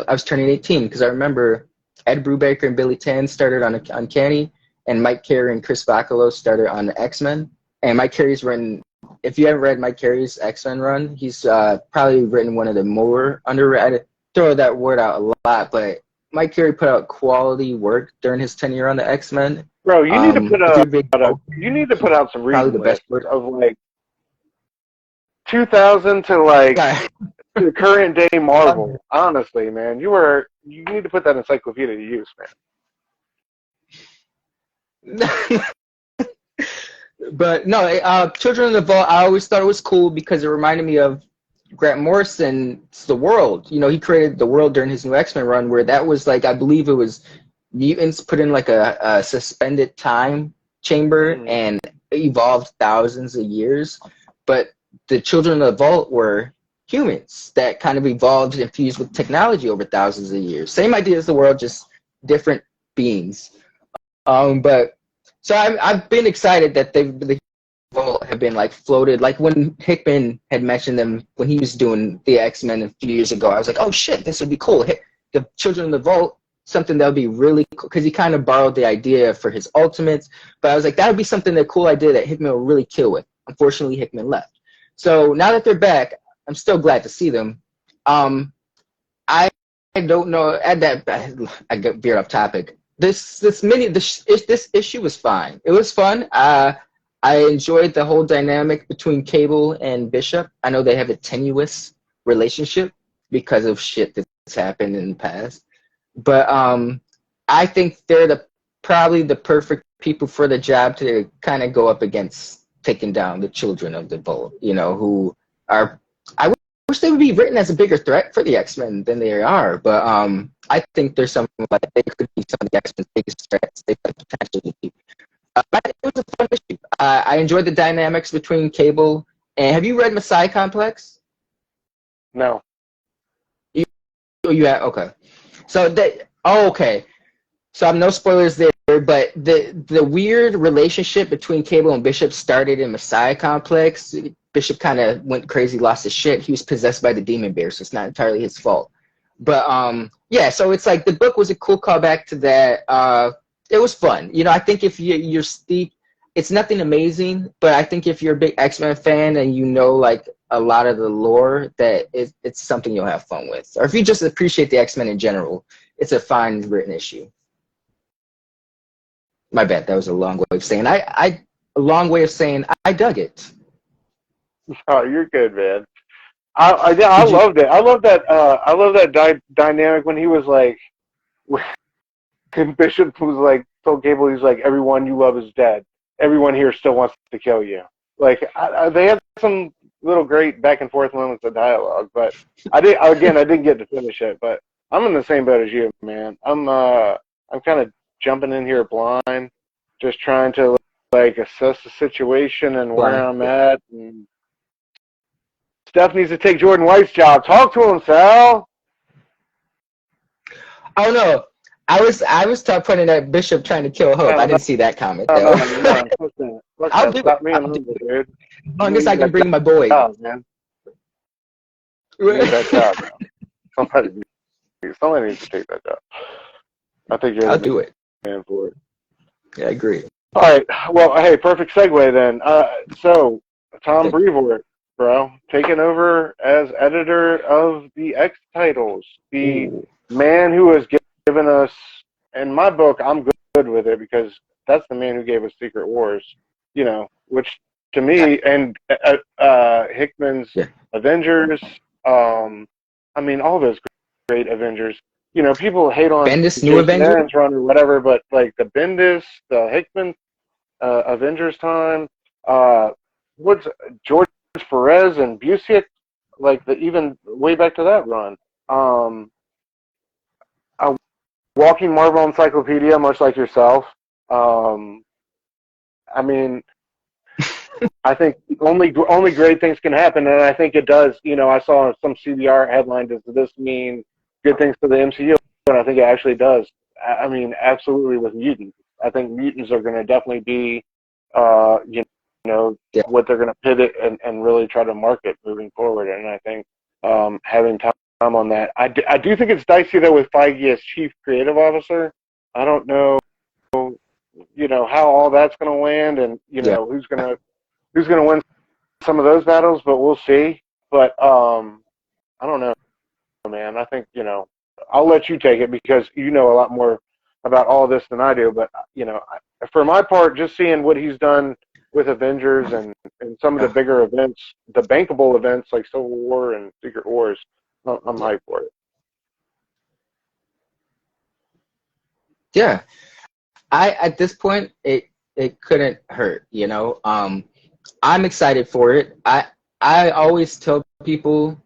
I was turning 18 because I remember Ed Brubaker and Billy Tan started on Uncanny, and Mike Carey and Chris Bachalo started on the X-Men. And Mike Carey's written. If you haven't read Mike Carey's X-Men run, he's probably written one of the more underrated. Throw that word out a lot, but Mike Carey put out quality work during his tenure on the X-Men. Bro, you need to If you're a big you need to put out some probably reading the best lists word. of like 2000 to like to current day Marvel. Honestly, man, you need to put that encyclopedia to use, But no, Children of the Vault, I always thought it was cool because it reminded me of Grant Morrison's The World. He created The World during his new X-Men run where that was like, I believe it was mutants put in like a suspended time chamber man. and evolved thousands of years. But the Children of the Vault were humans that kind of evolved and fused with technology over thousands of years. Same idea as The World, just different beings. But so I've been excited that the Vault have been like floated. Like when Hickman had mentioned them when he was doing the X-Men a few years ago, I was like, oh shit, this would be cool. The Children of the Vault, something that would be really cool because he kind of borrowed the idea for his Ultimates. But I was like, that would be something that cool idea that Hickman would really kill with. Unfortunately, Hickman left. So now that they're back, I'm still glad to see them. I don't know. At that, I got veered off topic. This issue was fine. It was fun. I enjoyed the whole dynamic between Cable and Bishop. I know they have a tenuous relationship because of shit that's happened in the past, but I think they're probably the perfect people for the job to kind of go up against taking down the Children of the Vault. Who are I wish they would be written as a bigger threat for the X-Men than they are, but I think there's something like they could be some of the X-Men's biggest threats. They could potentially be. But it was a fun issue. I enjoyed the dynamics between Cable and. Have you read Messiah Complex? No. You have okay. So okay. So I'm no spoilers there, but the weird relationship between Cable and Bishop started in Messiah Complex. Bishop kind of went crazy, lost his shit. He was possessed by the demon bear, so it's not entirely his fault. But yeah, so it's like the book was a cool callback to that. It was fun. I think if you're steep, it's nothing amazing, but I think if you're a big X-Men fan and like a lot of the lore, that it's something you'll have fun with. Or if you just appreciate the X-Men in general, it's a fine written issue. My bad. That was a long way of saying a long way of saying I dug it. Oh, you're good, man. I loved it. I love that. I love that dynamic when he was like, when Bishop was like told Cable, he's like, everyone you love is dead. Everyone here still wants to kill you. Like they had some little great back and forth moments of dialogue. But I didn't get to finish it. But I'm in the same boat as you, man. I'm kind of jumping in here blind, just trying to like assess the situation and where I'm at. And Steph needs to take Jordan White's job. Talk to him, Sal. Oh no, I was pointing at Bishop trying to kill Hope. No, I didn't see that comment no, though. no. I'll do Stop it. me and Humble, dude. As long as I can bring my boy. Job, man. You need that job now. Somebody needs to take that job. I think you're I'll the do it. man for it. Yeah, I agree. All right. Well, hey, perfect segue then. So, Tom Brevoort, bro, taking over as editor of the X titles. The man who has given us, in my book, I'm good with it because that's the man who gave us Secret Wars, you know, which to me, and Hickman's Avengers, I mean, all those great Avengers. You know, people hate on Bendis New Avengers Aaron's run or whatever, but like the Bendis, the Hickman, Avengers time, what's George Perez and Busiek, like even way back to that run. A walking Marvel encyclopedia, much like yourself. I mean, I think only great things can happen, and I think it does. You know, I saw some CBR headline. Does this mean good things for the MCU? And I think it actually does. I mean, absolutely with mutants. I think mutants are going to definitely be, you know, what they're going to pivot and really try to market moving forward. And I think having time on that, I do think it's dicey though with Feige as chief creative officer. I don't know, you know, how all that's going to land, and you know who's going to win some of those battles, but we'll see. But I don't know, man. I think, you know, I'll let you take it because you know a lot more about all of this than I do. But, you know, for my part, just seeing what he's done with Avengers and some of the bigger events, the bankable events like Civil War and Secret Wars, I'm hyped for it. Yeah. At this point, it couldn't hurt, you know. I'm excited for it. I always tell people,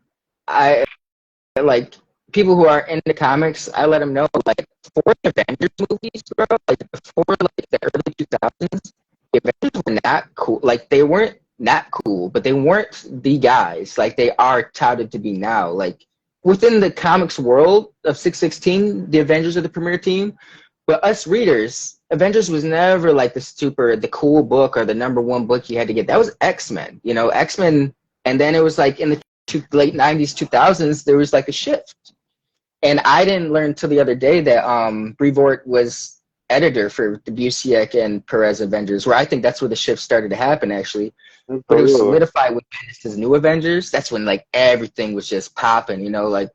like people who are into comics, I let them know, like, for the Avengers movies, bro, like before like the early 2000s, the Avengers were not cool. Like they weren't not cool, but they weren't the guys like they are touted to be now. Like within the comics world of 616, the Avengers are the premier team, but us readers, Avengers was never like the cool book or the #1 book you had to get. That was X-Men, you know, X-Men, and then it was like in the late 90s, 2000s, there was like a shift. And I didn't learn until the other day that Brevoort was editor for the Busiek and Perez Avengers, where I think that's where the shift started to happen, actually. But it was solidified with Bendis' New Avengers. That's when, like, everything was just popping, you know, like.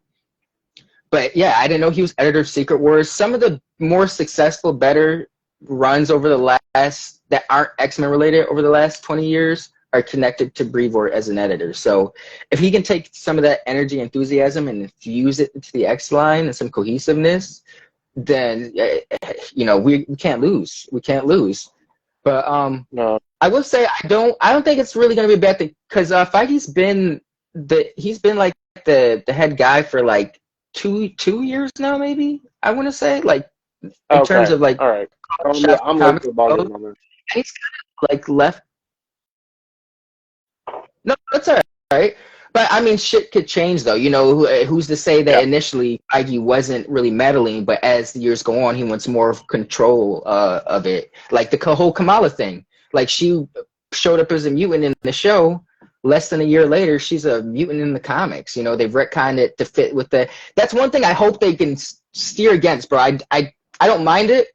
But, yeah, I didn't know he was editor of Secret Wars. Some of the more successful, better runs over the last, that aren't X-Men related over the last 20 years, are connected to Brevoort as an editor. So if he can take some of that energy, enthusiasm, and infuse it into the X line and some cohesiveness, then you know we can't lose. We can't lose. But no. I will say I don't think it's really going to be a bad thing because Feige's been like the head guy for like two years now, maybe I want to say, like in terms of like all right. I'm late to the ball game on this. He's kind of like left. No, that's all right. But, I mean, shit could change, though. You know, who's to say that initially Feige wasn't really meddling, but as the years go on, he wants more of control of it. Like the whole Kamala thing. Like, she showed up as a mutant in the show. Less than a year later, she's a mutant in the comics. You know, they've retconned it to fit with the... That's one thing I hope they can steer against, bro. I don't mind it.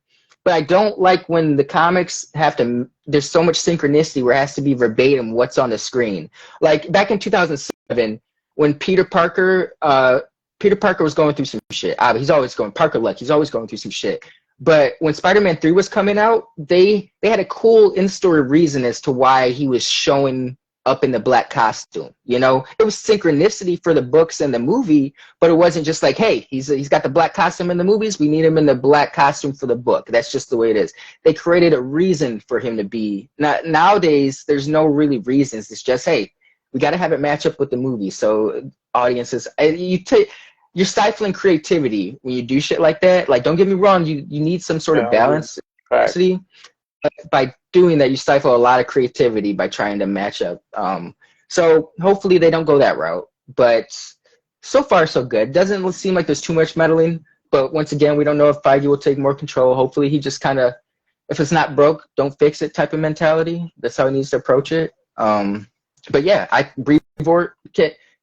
But I don't like when the comics have to, there's so much synchronicity where it has to be verbatim what's on the screen. Like back in 2007, when Peter Parker was going through some shit. He's always going through some shit. But when Spider-Man 3 was coming out, they had a cool in-story reason as to why he was showing up in the black costume. You know, it was synchronicity for the books and the movie, but it wasn't just like, hey, he's got the black costume in the movies, we need him in the black costume for the book. That's just the way it is. They created a reason for him to be. Nowadays, there's no really reasons. It's just, hey, we got to have it match up with the movie. So audiences, you're stifling creativity when you do shit like that. Like, don't get me wrong, you need some sort of balance. Fact. By doing that, you stifle a lot of creativity by trying to match up. So hopefully they don't go that route. But so far, so good. Doesn't seem like there's too much meddling. But once again, we don't know if Feige will take more control. Hopefully he just kind of, if it's not broke, don't fix it type of mentality. That's how he needs to approach it. But yeah, Brevoort,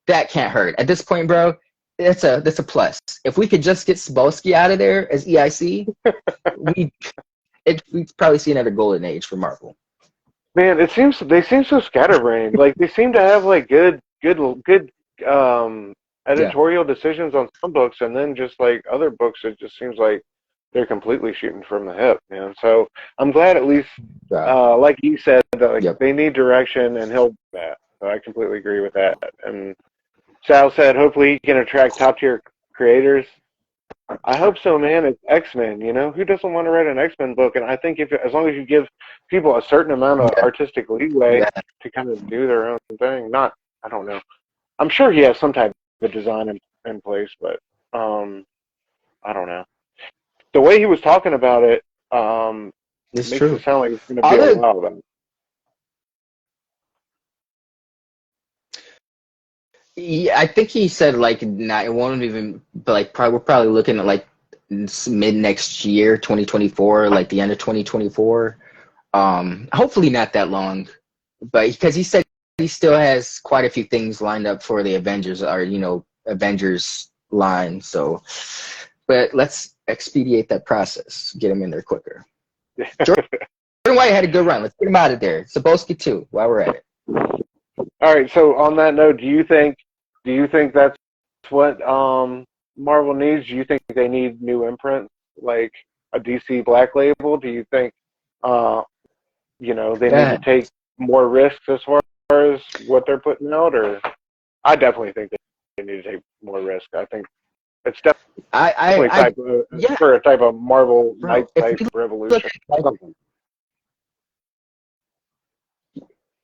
that can't hurt. At this point, bro, that's a plus. If we could just get Cebulski out of there as EIC, we'd probably see another golden age for Marvel. Man, they seem so scatterbrained. Like they seem to have like good editorial decisions on some books, and then just like other books, it just seems like they're completely shooting from the hip, man. So I'm glad at least, like you said, that they need direction, and he'll do that. So I completely agree with that. And Sal said, hopefully he can attract top tier creators. I hope so, man. It's X-Men, you know? Who doesn't want to write an X-Men book? And I think as long as you give people a certain amount of artistic leeway to kind of do their own thing, I don't know. I'm sure he has some type of design in place, but I don't know. The way he was talking about it makes it sound like it's going to be a while then. Yeah, I think he said like it won't even, but like we're probably looking at like mid next year, 2024, like the end of 2024. Hopefully not that long, but because he said he still has quite a few things lined up for the Avengers, or Avengers line. So, but let's expedite that process, get him in there quicker. Jordan White had a good run. Let's get him out of there. Cebulski too, while we're at it. All right. So on that note, do you think that's what Marvel needs? Do you think they need new imprints, like a DC Black Label? Do you think they need to take more risks as far as what they're putting out? Or I definitely think they need to take more risk. I think it's definitely for a type of Marvel Knight type revolution.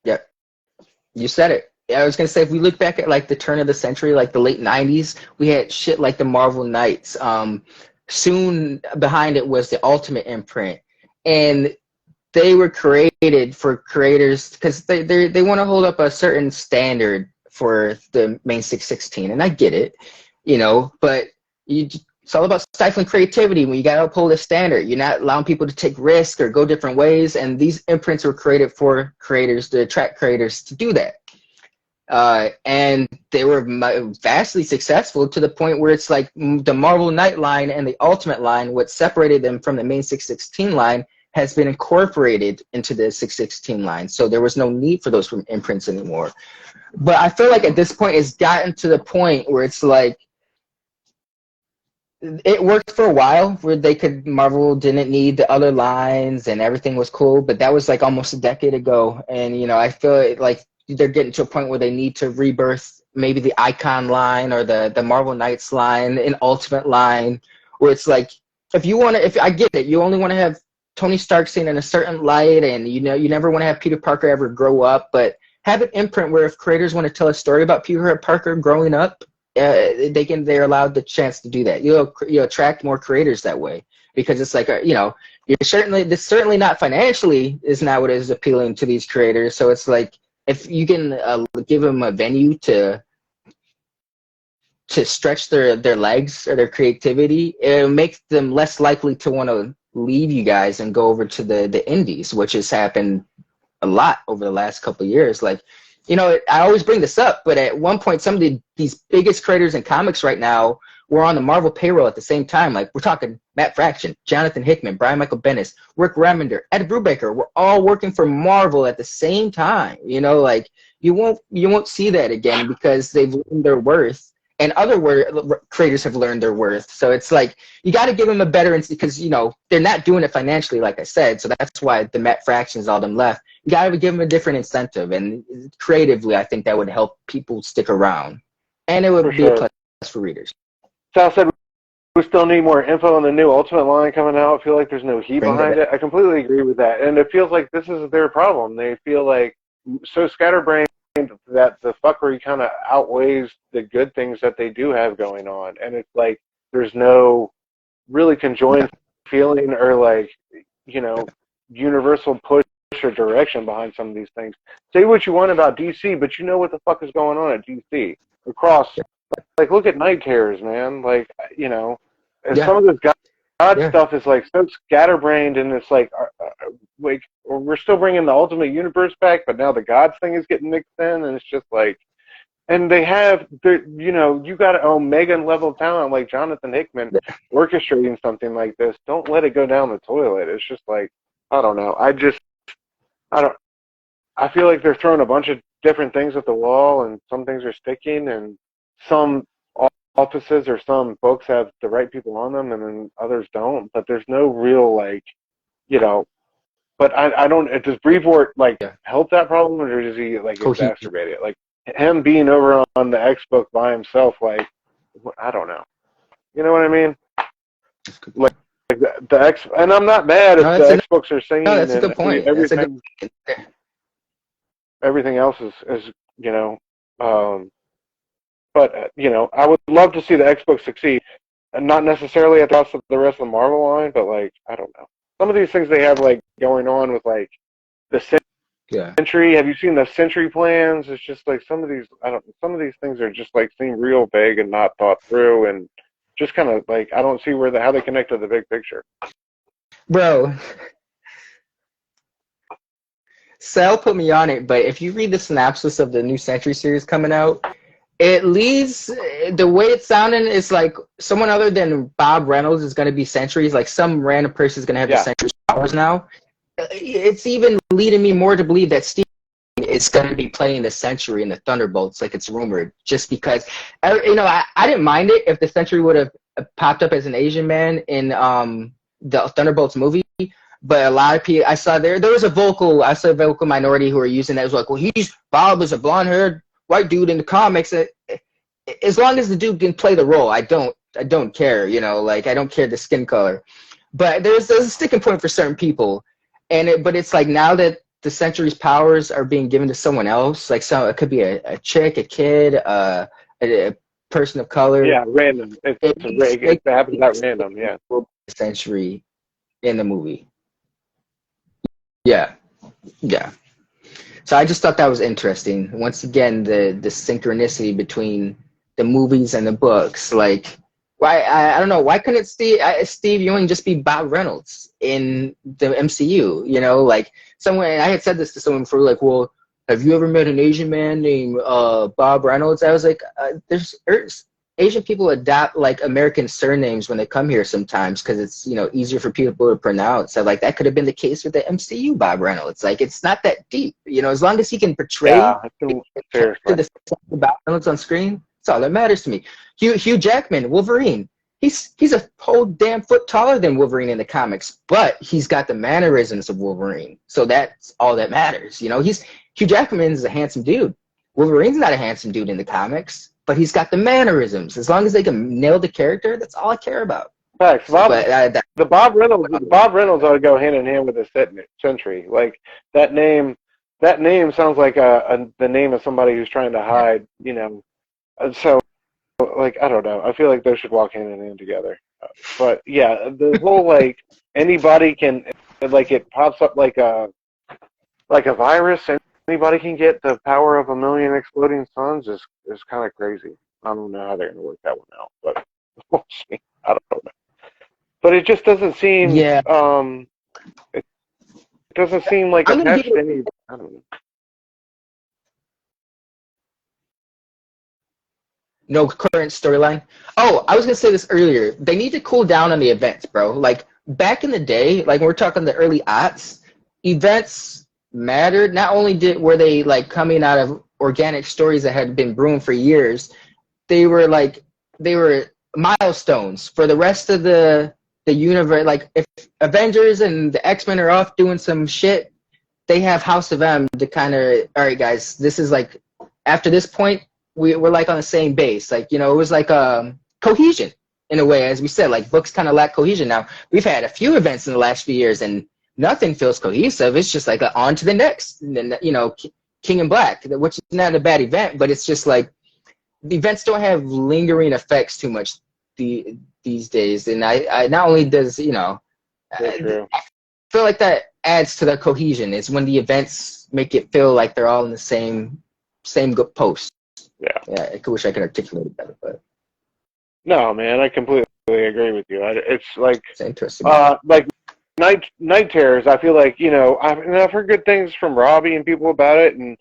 Yeah, you said it. I was going to say, if we look back at like the turn of the century, like the late 90s, we had shit like the Marvel Knights. Soon behind it was the Ultimate imprint. And they were created for creators because they want to hold up a certain standard for the main 616. And I get it, but it's all about stifling creativity when you got to uphold a standard. You're not allowing people to take risks or go different ways. And these imprints were created for creators to attract creators to do that. And they were vastly successful to the point where it's like the Marvel Knight line and the Ultimate line, what separated them from the main 616 line, has been incorporated into the 616 line. So there was no need for those imprints anymore. But I feel like at this point it's gotten to the point where it's like it worked for a while where Marvel didn't need the other lines and everything was cool, but that was like almost a decade ago. And, I feel like they're getting to a point where they need to rebirth maybe the Icon line or the Marvel Knights line, an Ultimate line, where it's like, if I get it, you only want to have Tony Stark seen in a certain light, and you never want to have Peter Parker ever grow up, but have an imprint where if creators want to tell a story about Peter Parker growing up, they're allowed the chance to do that. You'll attract more creators that way, because it's like you're certainly not financially is not what is appealing to these creators. So it's like, if you can give them a venue to stretch their legs or their creativity, it makes them less likely to want to leave you guys and go over to the indies, which has happened a lot over the last couple of years. Like, I always bring this up, but at one point, some of these biggest creators in comics right now were on the Marvel payroll at the same time. Like, we're talking Matt Fraction, Jonathan Hickman, Brian Michael Bendis, Rick Remender, Ed Brubaker. We're all working for Marvel at the same time. Like, you won't see that again because they've learned their worth, and other creators have learned their worth. So it's like, you got to give them a better, because they're not doing it financially, like I said. So that's why the Matt Fractions, all them left. You got to give them a different incentive, and creatively, I think that would help people stick around, and it would be a plus for readers. Sal said we still need more info on the new Ultimate line coming out. I feel like there's no heat behind it. I completely agree with that. And it feels like this is their problem. They feel like so scatterbrained that the fuckery kind of outweighs the good things that they do have going on, and it's like there's no really conjoined feeling or like, you know, universal push or direction behind some of these things. Say what you want about DC, but you know what the fuck is going on at DC across. Like, look at Night Terrors, man. Like, you know, and some of this God stuff is like so scatterbrained, and it's like we're still bringing the Ultimate Universe back, but now the Gods thing is getting mixed in, and it's just like, and they have, you know, you got an Omega level talent like Jonathan Hickman orchestrating something like this. Don't let it go down the toilet. It's just like, I don't know. I feel like they're throwing a bunch of different things at the wall, and some things are sticking, and some offices or some books have the right people on them, and then others don't. But there's no real, like, you know. But I don't. Does Brevoort like help that problem, or does he like exacerbate it? Like him being over on the X book by himself, like, I don't know. You know what I mean? Like the X, and I'm not mad if the X books are singing. No, that's a good point. Everything else is you know. But you know, I would love to see the X books succeed, and not necessarily at the cost of the rest of the Marvel line, but like, I don't know. Some of these things they have like going on with like the Century. Have you seen the Century plans? It's just like some of these things are just like seem real vague and not thought through, and just kind of like I don't see how they connect to the big picture. Bro, Sal put me on it, but if you read the synopsis of the new Century series coming out, it leads, the way it's sounding is like someone other than Bob Reynolds is going to be Sentry's, like some random person is going to have the Sentry's powers now. It's even leading me more to believe that Steve is going to be playing the Sentry in the Thunderbolts, like it's rumored, just because, you know, I didn't mind it if the Sentry would have popped up as an Asian man in the Thunderbolts movie. But a lot of people, I saw a vocal minority who were using that. It was like, well, Bob is a blonde-haired white dude in the comics. As long as the dude can play the role, I don't care, you know, like I don't care the skin color. But there's a sticking point for certain people, but it's like now that the Sentry's powers are being given to someone else, like it could be a chick, a kid, a person of color. Yeah, random. It happens that random. Yeah, Sentry in the movie. Yeah. So I just thought that was interesting. Once again, the synchronicity between the movies and the books. Like, why I don't know, why couldn't Steve Ewing just be Bob Reynolds in the MCU? You know, like I had said this to someone before, like, well, have you ever met an Asian man named Bob Reynolds? I was like, there's Asian people adopt like American surnames when they come here sometimes because it's, you know, easier for people to pronounce. So like that could have been the case with the MCU Bob Reynolds. Like it's not that deep, you know. As long as he can portray the Bob Reynolds on screen, that's all that matters to me. Hugh Jackman, Wolverine. He's a whole damn foot taller than Wolverine in the comics, but he's got the mannerisms of Wolverine. So that's all that matters, you know. Hugh Jackman is a handsome dude. Wolverine's not a handsome dude in the comics, but he's got the mannerisms. As long as they can nail the character, that's all I care about. Facts. The Bob Reynolds ought to go hand in hand with the Sentry. Like that name sounds like the name of somebody who's trying to hide, you know. So, like, I don't know. I feel like those should walk hand in hand together. But yeah, the whole like anybody can, like, it pops up like a virus. Anybody can get the power of 1,000,000 exploding suns is kind of crazy. I don't know how they're going to work that one out, but we'll see. I don't know. But it just doesn't seem. Yeah. It doesn't seem like attached to any. I don't know. No current storyline. Oh, I was gonna say this earlier. They need to cool down on the events, bro. Like back in the day, like when we're talking the early aughts, events mattered. Not only were they like coming out of organic stories that had been brewing for years, they were milestones for the rest of the universe. Like if Avengers and the X-Men are off doing some shit, they have House of M to kind of, all right, guys, this is like after this point. We're like on the same base. Like, you know, it was like cohesion in a way, as we said, like books kind of lack cohesion. Now we've had a few events in the last few years and nothing feels cohesive. It's just like on to the next, and then, you know, King in Black, which is not a bad event, but it's just like the events don't have lingering effects too much these days. And I not only does, True. I feel like that adds to the cohesion. It's when the events make it feel like they're all in the same good post. Yeah. I wish I could articulate it better, but No, man, I completely agree with you. It's like, it's interesting. like night terrors. I feel like I've heard good things from Robbie and people about it, and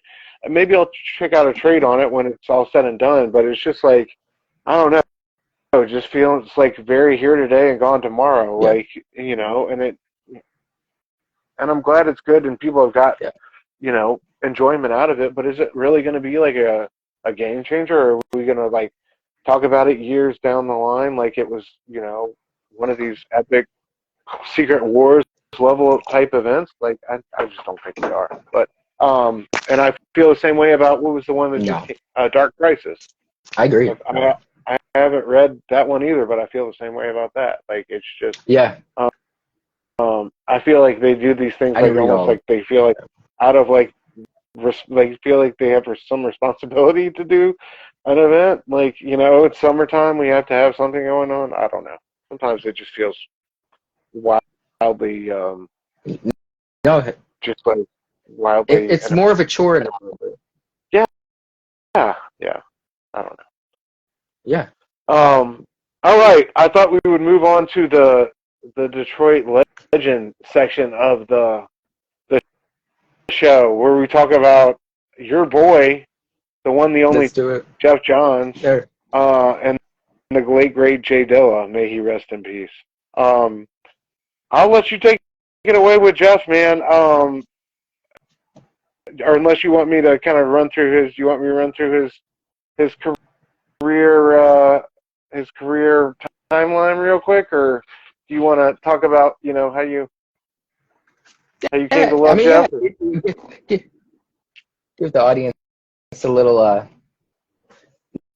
maybe I'll check out a trade on it when it's all said and done. But it's just like, I don't know. Just feeling it's like very here today and gone tomorrow. Yeah. Like, and I'm glad it's good and people have got, enjoyment out of it. But is it really going to be like a game changer, or are we going to like talk about it years down the line like it was, one of these epic Secret Wars level type events? Like, I just don't think we are. But and I feel the same way about what was the one that just came, Dark Crisis. I agree. I haven't read that one either, but I feel the same way about that. Like, it's just I feel like they do these things like almost like they feel like out of like they feel like they have some responsibility to do an event. Like, it's summertime, we have to have something going on. I don't know. Sometimes it just feels wildly just like wildly. It's more of a chore now. Yeah. I don't know. Yeah. All right. I thought we would move on to the Detroit Legend section of the show, where we talk about your boy, the one, the only, Geoff Johns, sure. And the late great Jay Dilla. May he rest in peace. I'll let you take it away with Geoff, man. Or unless you want me to kind of run through his career timeline real quick, or do you want to talk about how you came to love Geoff? Give the audience a little.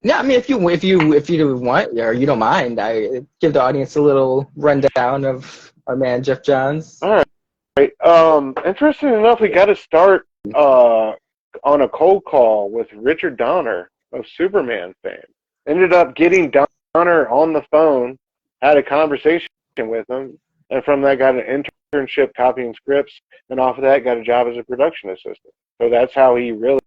If you want or you don't mind, I give the audience a little rundown of our man Geoff Johns. All right. Interesting enough, we got to start on a cold call with Richard Donner of Superman fame. Ended up getting Donner on the phone, had a conversation with him, and from that got an internship copying scripts, and off of that got a job as a production assistant. So that's how he really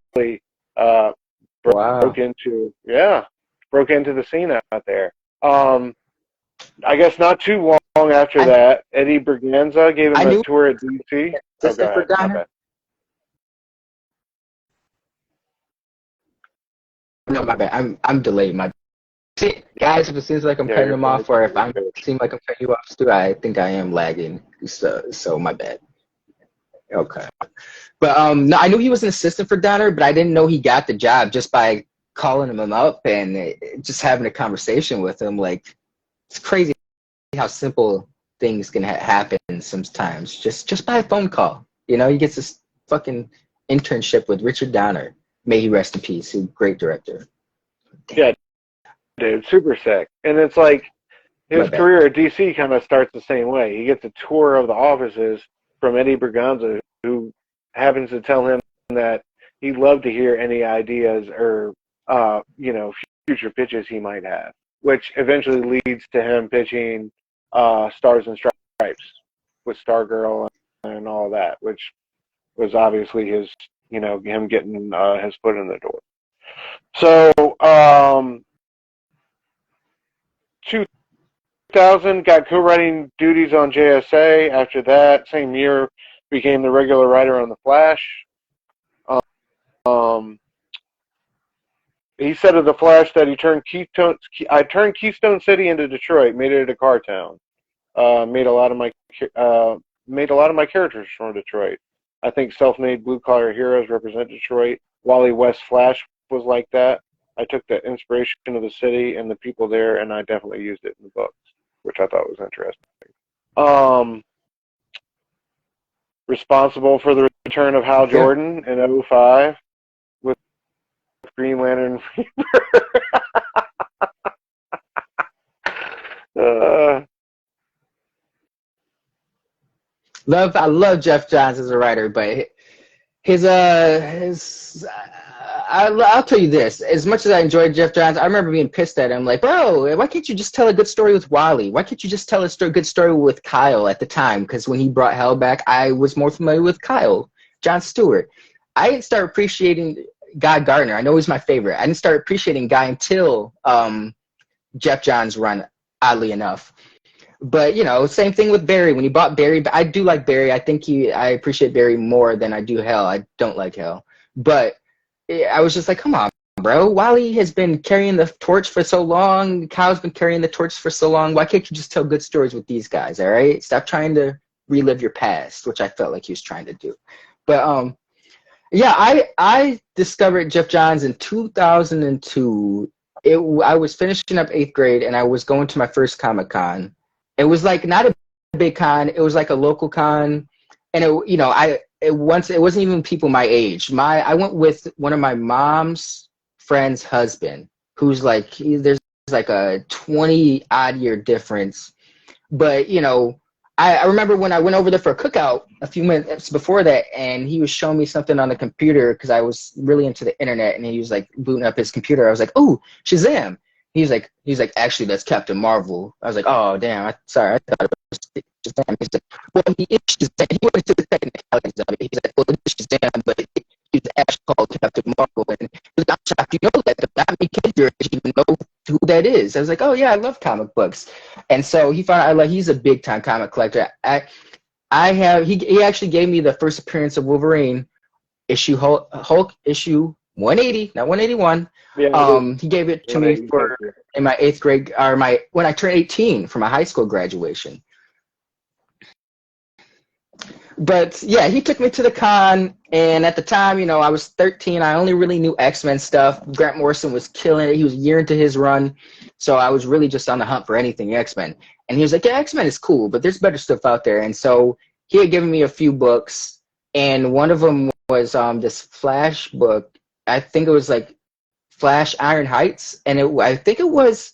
broke into the scene out there. I guess not too long after that, Eddie Berganza gave him a tour at DC. Oh, go ahead. My bad. No, my bad. I'm delayed. Guys, if it seems like I'm cutting them off, or if I seem like I'm cutting you off, Stu, I think I am lagging. So my bad. Okay. But no, I knew he was an assistant for Donner, but I didn't know he got the job just by calling him up and just having a conversation with him. Like, it's crazy how simple things can happen sometimes just by a phone call. He gets this fucking internship with Richard Donner. May he rest in peace. He's a great director. Yeah, dude, super sick. And it's like his career at DC kind of starts the same way. He gets a tour of the offices from Eddie Berganza, who happens to tell him that he'd love to hear any ideas or future pitches he might have, which eventually leads to him pitching Stars and Stripes with Stargirl and all that, which was obviously his, him getting his foot in the door. So, 2000, got co-writing duties on JSA. After that, same year, became the regular writer on The Flash. He said of The Flash that I turned Keystone City into Detroit, made it a car town. Made a lot of my characters from Detroit. I think self-made blue-collar heroes represent Detroit. Wally West Flash was like that. I took the inspiration of the city and the people there, and I definitely used it in the books, which I thought was interesting. Responsible for the return of Hal Jordan in 2005 with Green Lantern I love Geoff Johns as a writer, but I'll tell you this. As much as I enjoyed Geoff Johns, I remember being pissed at him. Like, bro, why can't you just tell a good story with Wally? Why can't you just tell a good story with Kyle at the time? Because when he brought Hell back, I was more familiar with Kyle, Jon Stewart. I didn't start appreciating Guy Gardner. I know he's my favorite. I didn't start appreciating Guy until Geoff Johns' run, oddly enough. But, you know, same thing with Barry. When he bought Barry, I do like Barry. I appreciate Barry more than I do Hell. I don't like Hell. But I was just like, come on, bro. Wally has been carrying the torch for so long. Kyle's been carrying the torch for so long. Why can't you just tell good stories with these guys, all right? Stop trying to relive your past, which I felt like he was trying to do. But, yeah, I discovered Geoff Johns in 2002. I was finishing up 8th grade, and I was going to my first Comic-Con. It was like not a big con. It was like a local con, and it wasn't even people my age. I went with one of my mom's friend's husband, who's like there's like a 20-odd year difference. But you know, I remember when I went over there for a cookout a few minutes before that, and he was showing me something on the computer because I was really into the internet, and he was like booting up his computer. I was like, "Oh, Shazam!" He's like, actually, that's Captain Marvel. I was like, oh, damn, sorry, I thought it was Shazam. He's like, well, he is Shazam. He went into the technicalities of it. He's like, well, it's Shazam, but he's actually called Captain Marvel. And he's like, I'm shocked you know that, but not many kids even know who that is. I was like, oh, yeah, I love comic books. And so he found out, he's a big-time comic collector. He actually gave me the first appearance of Wolverine, Hulk issue 180, not 181. Yeah, he gave it to me in my 8th grade, or when I turned 18 for my high school graduation. But yeah, he took me to the con, and at the time, you know, I was 13. I only really knew X-Men stuff. Grant Morrison was killing it. He was a year into his run, so I was really just on the hunt for anything X-Men. And he was like, yeah, X-Men is cool, but there's better stuff out there. And so he had given me a few books, and one of them was this Flash book. I think it was like Flash Iron Heights, and I think it was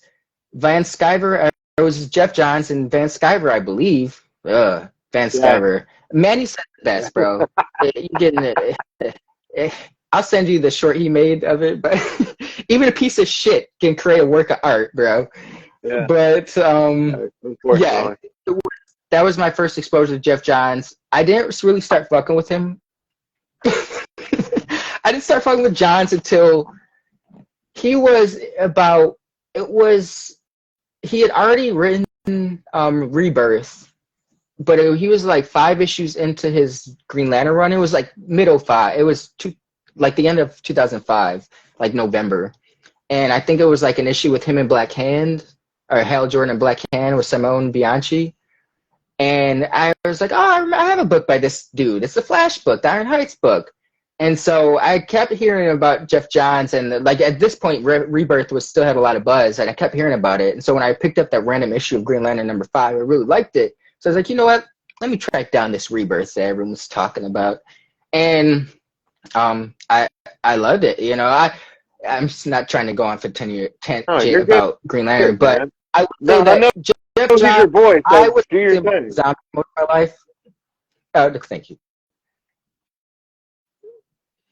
Van Sciver. It was Geoff Johns and Van Sciver, I believe. Van Sciver. Manny said the best, bro. You getting it? I'll send you the short he made of it. But even a piece of shit can create a work of art, bro. Yeah. But yeah, that was my first exposure to Geoff Johns. I didn't really start fucking with him. I didn't start fucking with Johns until he had already written Rebirth, but he was like 5 issues into his Green Lantern run. It was like mid-05. It was like the end of 2005, like November. And I think it was like an issue with him and Black Hand, or Hal Jordan and Black Hand with Simone Bianchi. And I was like, oh, I have a book by this dude. It's the Flash book, the Iron Heights book. And so I kept hearing about Geoff Johns, and like at this point, Rebirth still had a lot of buzz, and I kept hearing about it. And so when I picked up that random issue of Green Lantern #5, I really liked it. So I was like, you know what? Let me track down this Rebirth that everyone was talking about, and I loved it. You know, I'm just not trying to go on for tangent about Green Lantern, but I would say that Geoff Johns, your boy, so I would do your thing. Zombie most of my life. Thank you.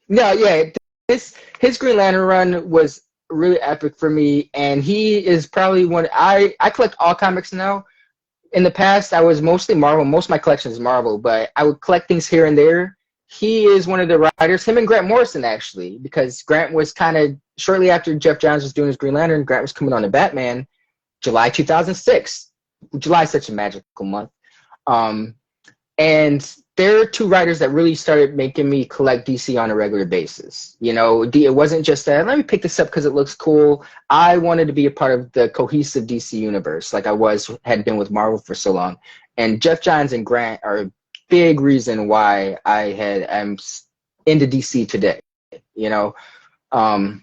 No, yeah, his Green Lantern run was really epic for me, and he is probably one. I collect all comics now. In the past, I was mostly Marvel. Most of my collection is Marvel, but I would collect things here and there. He is one of the writers, him and Grant Morrison, actually, because Grant was kind of, shortly after Geoff Johns was doing his Green Lantern, Grant was coming on to Batman, July 2006. July is such a magical month. And there are 2 writers that really started making me collect DC on a regular basis. You know, it wasn't just that, let me pick this up because it looks cool. I wanted to be a part of the cohesive DC universe like I had been with Marvel for so long. And Geoff Johns and Grant are a big reason why I'm into DC today. You know, I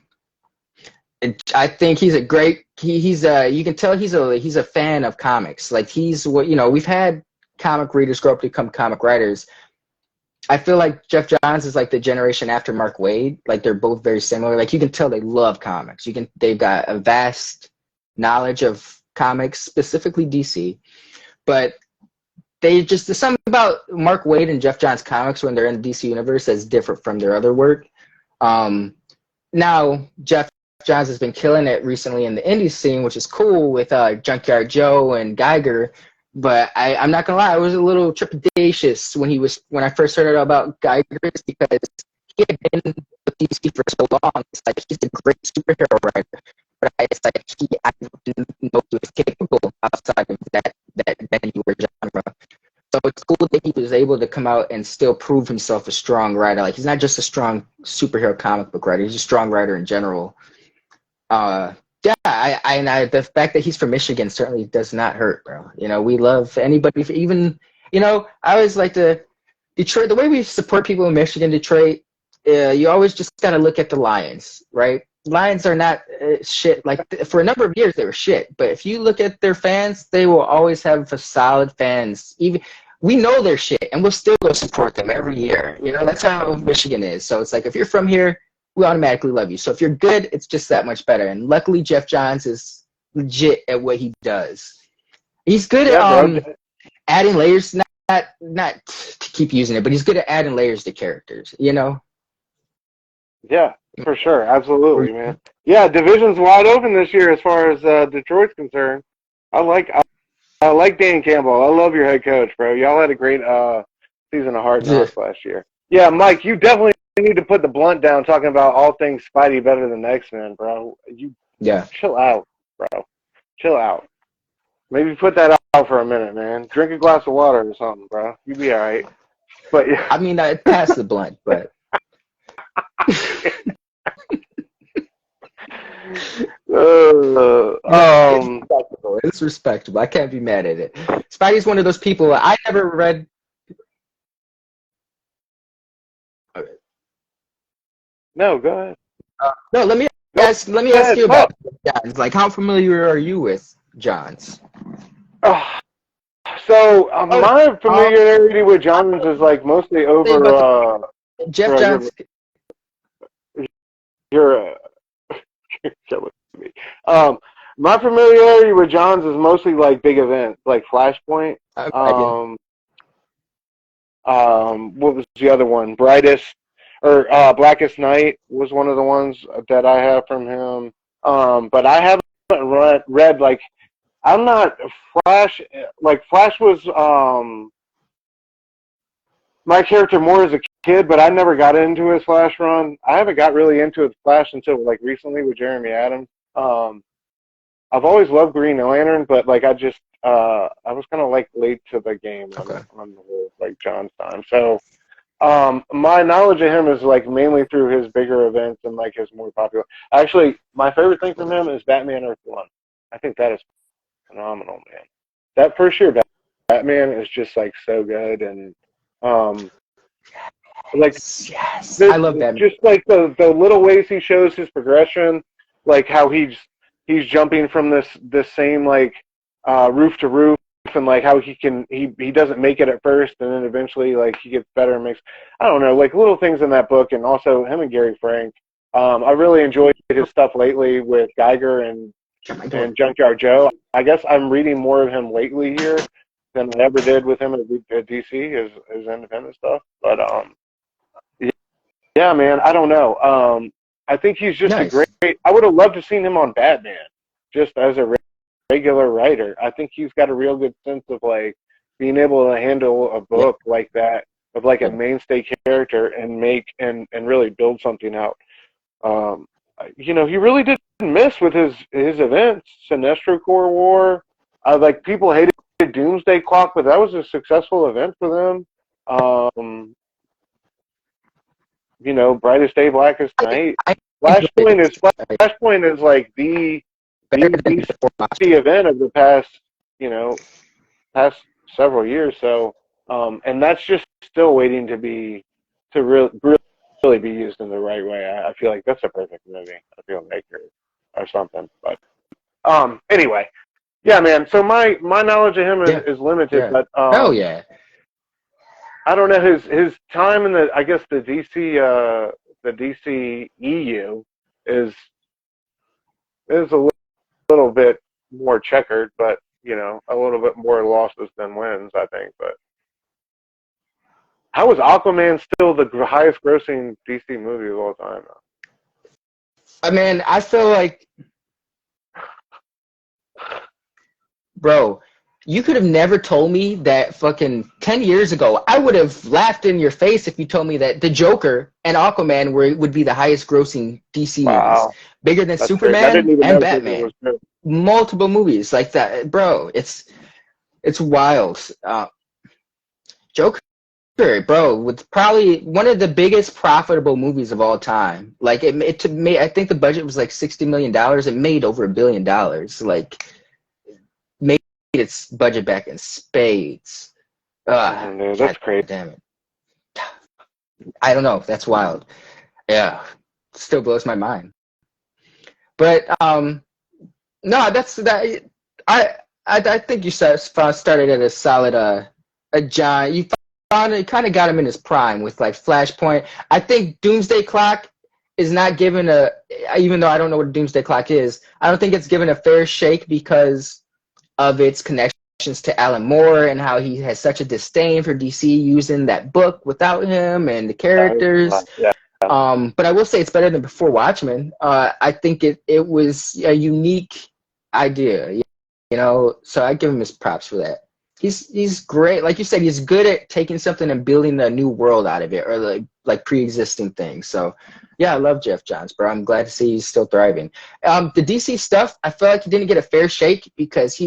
think he's a great, you can tell he's a fan of comics. Like we've had comic readers grow up to become comic writers. I feel like Geoff Johns is like the generation after Mark Waid. Like they're both very similar. Like you can tell they love comics. They've got a vast knowledge of comics, specifically DC. But there's something about Mark Waid and Geoff Johns comics when they're in the DC universe that's different from their other work. Now Geoff Johns has been killing it recently in the indie scene, which is cool with Junkyard Joe and Geiger. But I'm not gonna lie, I was a little trepidatious when I first heard about Geiger, because he had been with DC for so long. It's like he's a great superhero writer, but it's like I didn't know he was capable outside of that anywhere genre. So it's cool that he was able to come out and still prove himself a strong writer. Like, he's not just a strong superhero comic book writer; he's a strong writer in general. The fact that he's from Michigan certainly does not hurt, bro. You know, we love anybody, even, you know, I always like to, Detroit, the way we support people in Michigan, Detroit, you always just got to look at the Lions, right? Lions are not shit. Like, for a number of years, they were shit. But if you look at their fans, they will always have a solid fans. Even we know they're shit, and we'll still go support them every year. You know, that's how Michigan is. So it's like, if you're from here, we automatically love you. So if you're good, it's just that much better. And luckily, Geoff Johns is legit at what he does. He's good at adding layers, not to keep using it, but he's good at adding layers to characters, you know? Yeah, for sure. Absolutely, man. Yeah, division's wide open this year as far as Detroit's concerned. I like Dan Campbell. I love your head coach, bro. Y'all had a great season of Hard Knocks last year. Yeah, Mike, you definitely need to put the blunt down talking about all things Spidey better than X-Men, bro. Chill out, bro. Chill out. Maybe put that out for a minute, man. Drink a glass of water or something, bro. You be all right. But yeah. I mean, I passed the blunt, but it's respectable. I can't be mad at it. Spidey's one of those people I never read. No, go ahead. No, let me ask you about Johns. Like, how familiar are you with Johns? My familiarity with Johns is like mostly over Geoff Johns. You're killing me. My familiarity with Johns is mostly like big events, like Flashpoint. What was the other one? Blackest Night was one of the ones that I have from him. But I haven't read like, I'm not Flash. Like, Flash was my character more as a kid, but I never got into his Flash run. I haven't got really into his Flash until like recently with Jeremy Adams. I've always loved Green Lantern, but like I was kind of like late to the game on the whole like John's time. So my knowledge of him is like mainly through his bigger events and like his more popular. Actually, my favorite thing from him is Batman Earth One. I think that is phenomenal, man. That first year Batman is just like so good, and like yes, I love that. Just like the little ways he shows his progression, like how he's jumping from this same like roof to roof, and like how he doesn't make it at first, and then eventually like he gets better and makes, I don't know, like little things in that book. And also him and Gary Frank. I really enjoyed his stuff lately with Geiger and Junkyard Joe. I guess I'm reading more of him lately here than I ever did with him at DC, his independent stuff. But yeah, man, I don't know. I think he's just a great. I would have loved to seen him on Batman, just as a regular writer. I think he's got a real good sense of like being able to handle a book like that, of like a mainstay character, and make and really build something out. You know, he really didn't miss with his events. Sinestro Corps War, like people hated Doomsday Clock, but that was a successful event for them. You know, Brightest Day, Blackest Night. Flashpoint is like the event of the past several years. So, and that's just still waiting to really be used in the right way. I feel like that's a perfect movie. I feel like or something. But anyway, yeah, man. So my knowledge of him is limited, but hell yeah. I don't know his time in the DC EU is a little bit more checkered, but a little bit more losses than wins, I think. But how is Aquaman still the highest grossing DC movie of all time? I mean, I feel like, bro, you could have never told me that fucking 10 years ago. I would have laughed in your face if you told me that the Joker and Aquaman would be the highest grossing DC movies. Wow, Bigger than that's crazy. I Superman didn't even and know Joker Batman. was good. Multiple movies like that. Bro, it's wild. Joker, bro, with probably one of the biggest profitable movies of all time. Like I think the budget was like $60 million. It made over $1 billion. Like, made its budget back in spades. Dude, that's crazy. Damn it. I don't know. That's wild. Yeah, still blows my mind. But no, that's that. I think you started at a solid a John. You kind of got him in his prime with like Flashpoint. I think Doomsday Clock is not given even though I don't know what a Doomsday Clock is, I don't think it's given a fair shake because of its connections to Alan Moore and how he has such a disdain for DC using that book without him and the characters. Yeah. But I will say it's better than Before Watchmen. I think it was a unique idea, so I give him his props for that. He's great. Like you said, he's good at taking something and building a new world out of it, or like pre-existing things. So yeah, I love Geoff Johns, bro. I'm glad to see he's still thriving. The DC stuff, I feel like he didn't get a fair shake because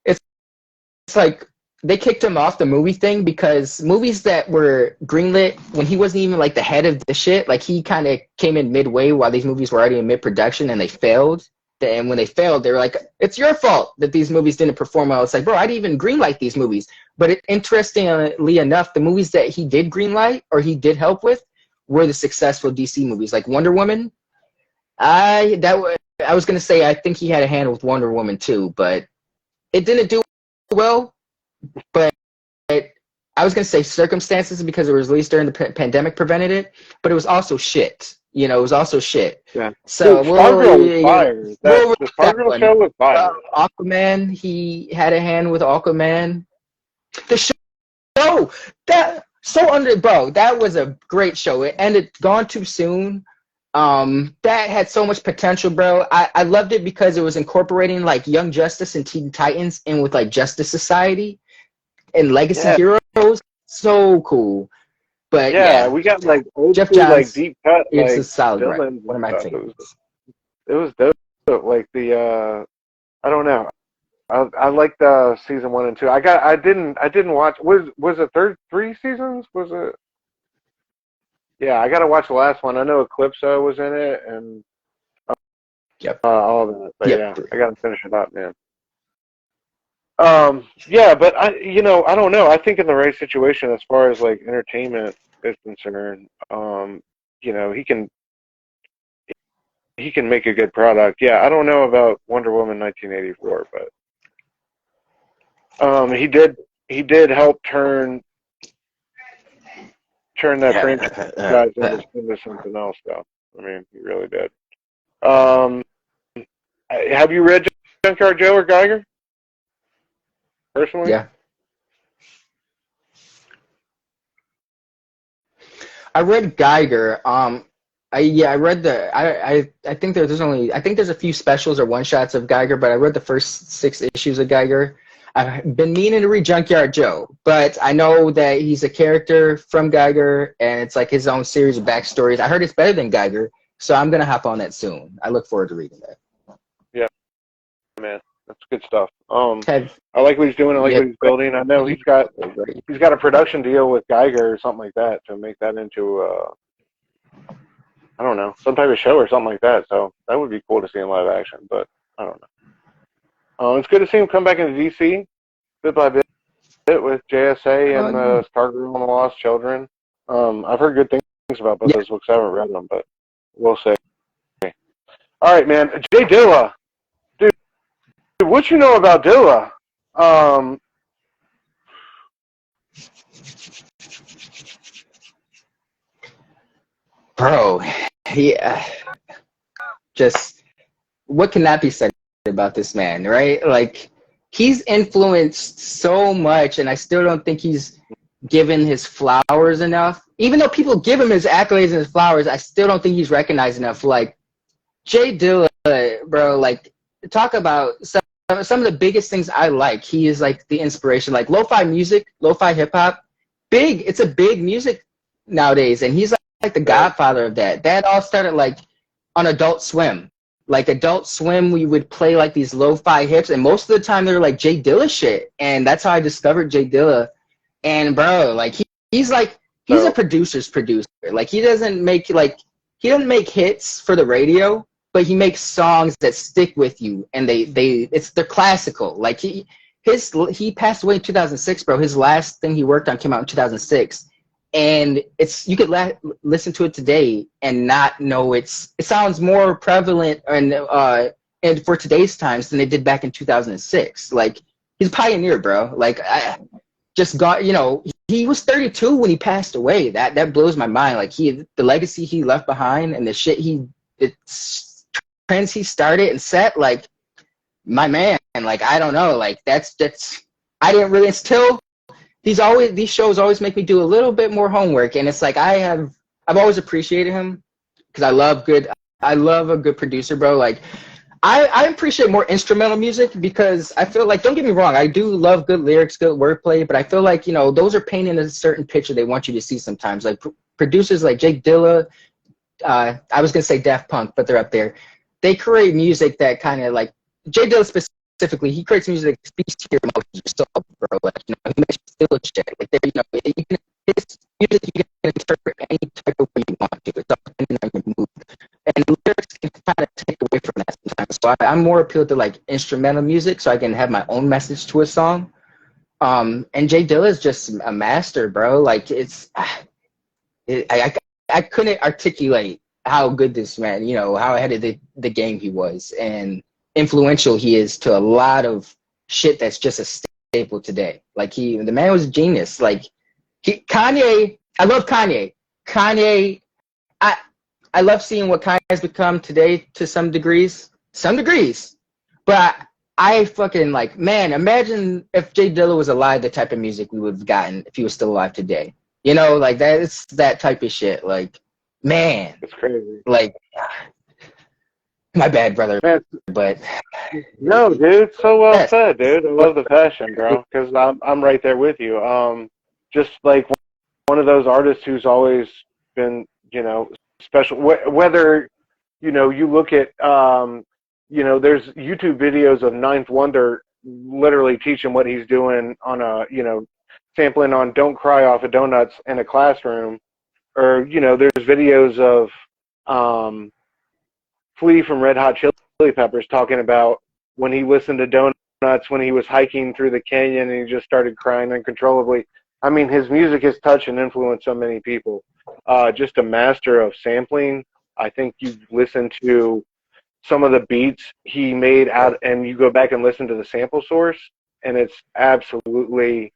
it's like they kicked him off the movie thing because movies that were greenlit when he wasn't even like the head of the shit, like he kind of came in midway while these movies were already in mid-production and they failed. And when they failed, they were like, it's your fault that these movies didn't perform well. It's like, bro, I didn't even greenlight these movies. But interestingly enough, the movies that he did greenlight or he did help with were the successful DC movies, like Wonder Woman. I was gonna say I think he had a hand with Wonder Woman too, but it didn't do well. But I was gonna say circumstances because it was released during the pandemic prevented it, but it was also shit. It was also shit. Yeah. So Dude, Stargirl was fire. The Stargirl show was fire. Aquaman, he had a hand with Aquaman. The show that bro, that was a great show. It ended gone too soon. That had so much potential, bro. I loved it because it was incorporating like Young Justice and Teen Titans in with like Justice Society and Legacy Heroes. So cool. But yeah, we got like old Geoff school, Johns, like deep cut. It's like, a solid Dylan one of my favorites. It was dope. Like the I don't know. I liked season 1 and 2. I didn't watch. Was it 3 seasons? Was it? Yeah, I gotta watch the last one. I know Eclipso was in it and all of that. But yeah, I gotta finish it up, man. Yeah, but I don't know. I think in the right situation, as far as like entertainment is concerned, he can make a good product. Yeah, I don't know about Wonder Woman 1984, but he did help turn that franchise into something else, though. I mean, he really did. Have you read Junkyard Joe or Geiger? Personally? Yeah. I read Geiger. I read I think there's a few specials or one shots of Geiger, but I read the first 6 issues of Geiger. I've been meaning to read Junkyard Joe, but I know that he's a character from Geiger and it's like his own series of backstories. I heard it's better than Geiger, so I'm gonna hop on that soon. I look forward to reading that. Yeah, man. That's good stuff. I like what he's doing. I like what he's building. I know he's got a production deal with Geiger or something like that to make that into I don't know, some type of show or something like that. So that would be cool to see in live action. But I don't know. It's good to see him come back into DC bit by bit with JSA and Stargirl and the Lost Children. I've heard good things about both those books. I haven't read them, but we'll see. All right, man. Jay Dilla. Dude, what you know about Dilla? Bro, just what cannot be said about this man, right? Like, he's influenced so much, and I still don't think he's given his flowers enough. Even though people give him his accolades and his flowers, I still don't think he's recognized enough. Like Jay Dilla, bro, like talk about some of the biggest things I like. He is like the inspiration, like lo-fi music, lo-fi hip hop. It's a big music nowadays, and he's like the godfather of that. That all started like on Adult Swim. Like Adult Swim, we would play like these lo-fi hits, and most of the time they were like Jay Dilla shit, and that's how I discovered Jay Dilla. And bro, like he's a producer's producer. Like he doesn't make hits for the radio, but he makes songs that stick with you, and they're classical. Like he passed away in 2006, bro. His last thing he worked on came out in 2006, and you could listen to it today and not know it sounds more prevalent and for today's times than it did back in 2006. Like he's a pioneer, bro. Like I just got, he was 32 when he passed away. That blows my mind. Like the legacy he left behind and the shit trends he started and set, like my man, like I don't know, like that's I didn't really until these shows always make me do a little bit more homework, and it's like I've always appreciated him because I love a good producer, bro. Like I appreciate more instrumental music because I feel like, don't get me wrong, I do love good lyrics, good wordplay, but I feel like those are painting a certain picture they want you to see sometimes. Like producers like Jake Dilla, I was gonna say Daft Punk, but they're up there. They create music that kind of like Jay Dilla specifically. He creates music that speaks to your emotions, yourself, bro. Like he makes you feel shit. Like his music you can interpret any type of way you want to. It's all depending on your mood, and lyrics can kind of take away from that sometimes. So I'm more appealed to like instrumental music, so I can have my own message to a song. And Jay Dilla is just a master, bro. Like I couldn't articulate how good this man, how ahead of the game he was, and influential he is to a lot of shit that's just a staple today. Like the man was a genius. Like Kanye, I love Kanye. I love seeing what Kanye's become today to some degrees, but I fucking like, man, imagine if Jay Dilla was alive, the type of music we would have gotten if he was still alive today. Like it's that type of shit. Like, man, it's crazy. Like, my bad, brother. Man, but no, dude, so well said, dude. I love the passion, bro, because I'm right there with you. Just like one of those artists who's always been, special. Whether you look at, there's YouTube videos of Ninth Wonder literally teaching what he's doing on a, sampling on "Don't Cry" off of Donuts in a classroom, or there's videos of Flea from Red Hot Chili Peppers talking about when he listened to Donuts when he was hiking through the canyon and he just started crying uncontrollably. I mean, his music has touched and influenced so many people. Just a master of sampling. I think you listen to some of the beats he made out, and you go back and listen to the sample source, and it's absolutely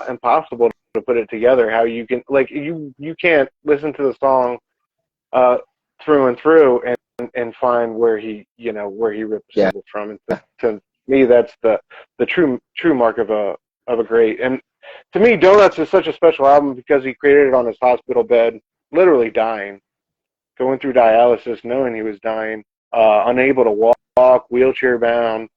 impossible to put it together. How you can, like, you can't listen to the song through and through and find where he ripped the sample from. And to me, that's the true mark of a great. And to me, Donuts is such a special album because he created it on his hospital bed, literally dying, going through dialysis, knowing he was dying, unable to walk, wheelchair bound,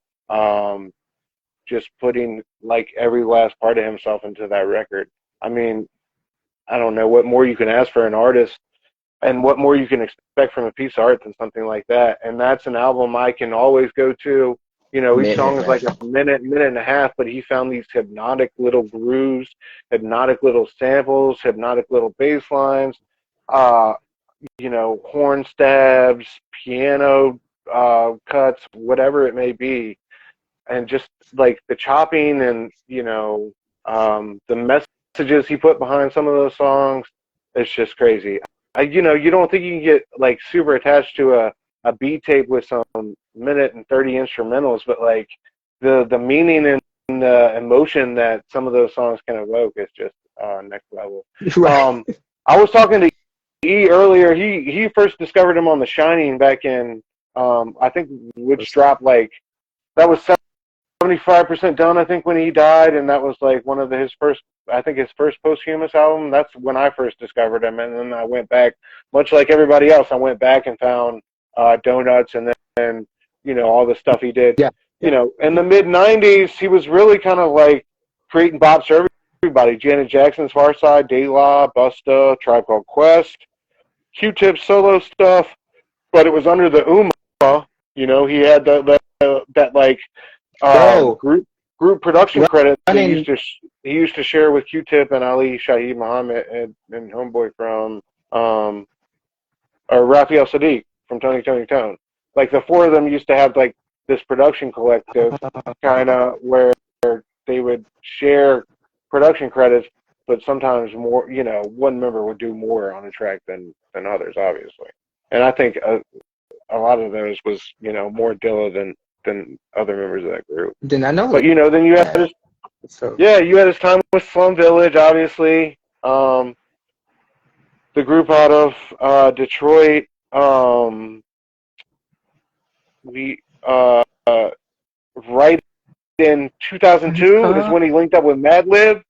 just putting like every last part of himself into that record. I mean, I don't know what more you can ask for an artist and what more you can expect from a piece of art than something like that. And that's an album I can always go to. Each song is like a minute and a half, but he found these hypnotic little grooves, hypnotic little samples, hypnotic little bass lines, horn stabs, piano cuts, whatever it may be. And just like the chopping and, the messages he put behind some of those songs, it's just crazy. You don't think you can get like super attached to a beat tape with some minute and 30 instrumentals, but like the meaning and the emotion that some of those songs can evoke is just next level. Right. I was talking to E earlier. He first discovered him on The Shining back in I think which dropped like that was 75% done, I think, when he died, and that was like one of his first, I think his first posthumous album. That's when I first discovered him, and then I went back, much like everybody else, I went back and found Donuts, and then, all the stuff he did. Yeah. In the mid-'90s, he was really kind of like creating bops for everybody. Janet Jackson's Far Side, Dilla, Busta, Tribe Called Quest, Q-Tip solo stuff, but it was under the Ummah. He had that like Bro, group production credit that running. he used to share with Q-Tip and Ali Shaheed Muhammad and homeboy from or Raphael Sadiq from Tony Tone. Like the four of them used to have like this production collective kind of where they would share production credits, but sometimes more, one member would do more on a track than others, obviously. And I think a lot of those was, more Dilla than other members of that group. Did I know But then you had you had his time with Slum Village, obviously. The group out of Detroit. We right in 2002 is when he linked up with Madlib,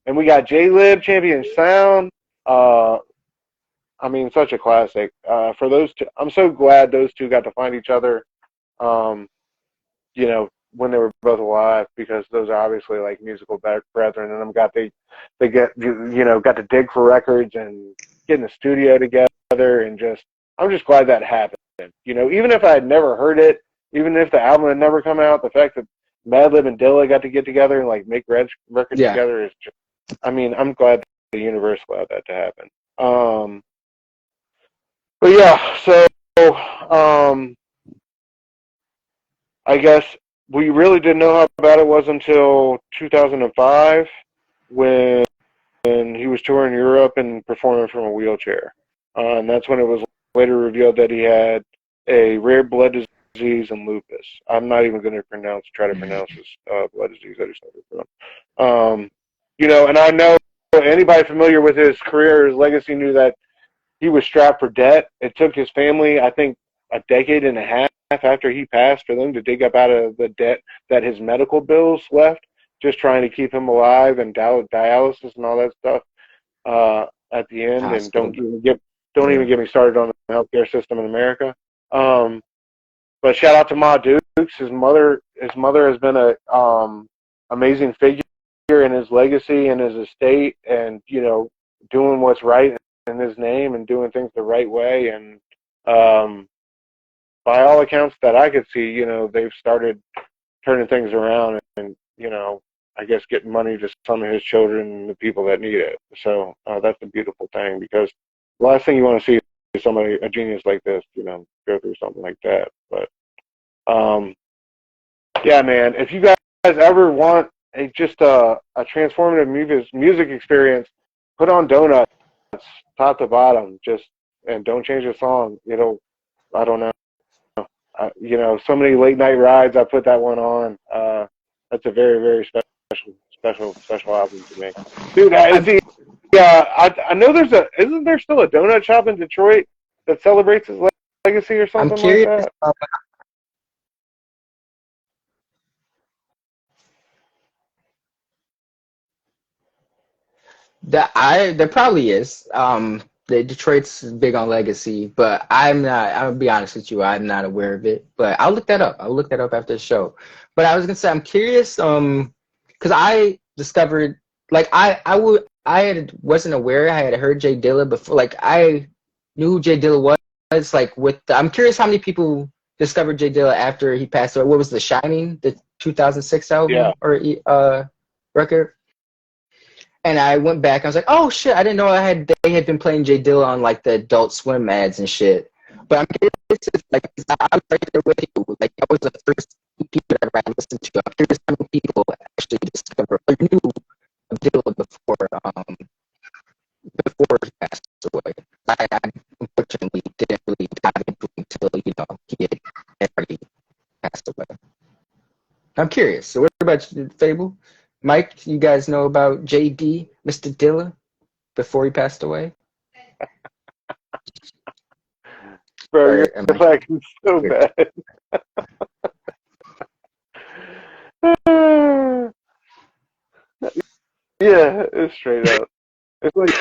and we got J-Lib, Champion Sound. Such a classic. For those two, I'm so glad those two got to find each other. When they were both alive, because those are obviously like musical brethren, and got to dig for records and get in the studio together, and I'm just glad that happened. Even if I had never heard it, even if the album had never come out, the fact that Madlib and Dilla got to get together and like make records together is just, I'm glad the universe allowed that to happen. But yeah, so I guess we really didn't know how bad it was until 2005 when he was touring Europe and performing from a wheelchair. And that's when it was later revealed that he had a rare blood disease and lupus. I'm not even going to try to pronounce his blood disease. I just never and I know anybody familiar with his career, his legacy, knew that he was strapped for debt. It took his family, I think, a decade and a half after he passed for them to dig up out of the debt that his medical bills left, just trying to keep him alive and dialysis and all that stuff at the end. And don't even get me started on the healthcare system in America. But shout out to Ma Dukes. His mother has been a amazing figure in his legacy and his estate, and doing what's right in his name and doing things the right way. And by all accounts that I could see, they've started turning things around and I guess getting money to some of his children and the people that need it. So that's a beautiful thing, because the last thing you want to see is somebody, a genius like this, go through something like that. But yeah, man, if you guys ever want just a transformative music experience, put on Donuts top to bottom, and don't change the song. I don't know. So many late night rides. I put that one on. That's a very, very special album to me, dude. I know isn't there still a donut shop in Detroit that celebrates his legacy or something like that? There probably is. The Detroit's big on legacy, but I'm not. I'll be honest with you, I'm not aware of it. But I'll look that up. I'll look that up after the show. But I was gonna say, I'm curious, because I discovered, like, wasn't aware I had heard Jay Dilla before. Like, I knew who Jay Dilla was. Like, I'm curious how many people discovered Jay Dilla after he passed away. What was The Shining, the 2006 album or record? And I went back. I was like, "Oh shit! I didn't know they had been playing Jay Dilla on like the Adult Swim ads and shit." But I'm curious, like, I was right there with you. Like, that was the first people that I listened to. I'm curious how many people actually discovered or knew of Dilla before he passed away. I unfortunately didn't really dive into it until he had already passed away. I'm curious. So, what about you, Fable? Mike, you guys know about JD, Mr. Dilla, before he passed away? Bro, you're like so bad. Yeah, it's straight up. It's like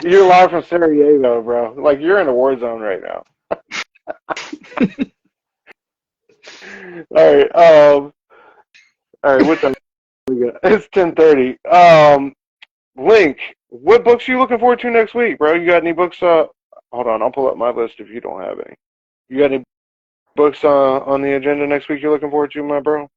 you're live from Sarajevo, bro. Like you're in a war zone right now. All right. All right. What time we got? It's 10:30. Link. What books are you looking forward to next week, bro? You got any books? Hold on. I'll pull up my list if you don't have any. You got any books on the agenda next week you're looking forward to, my bro?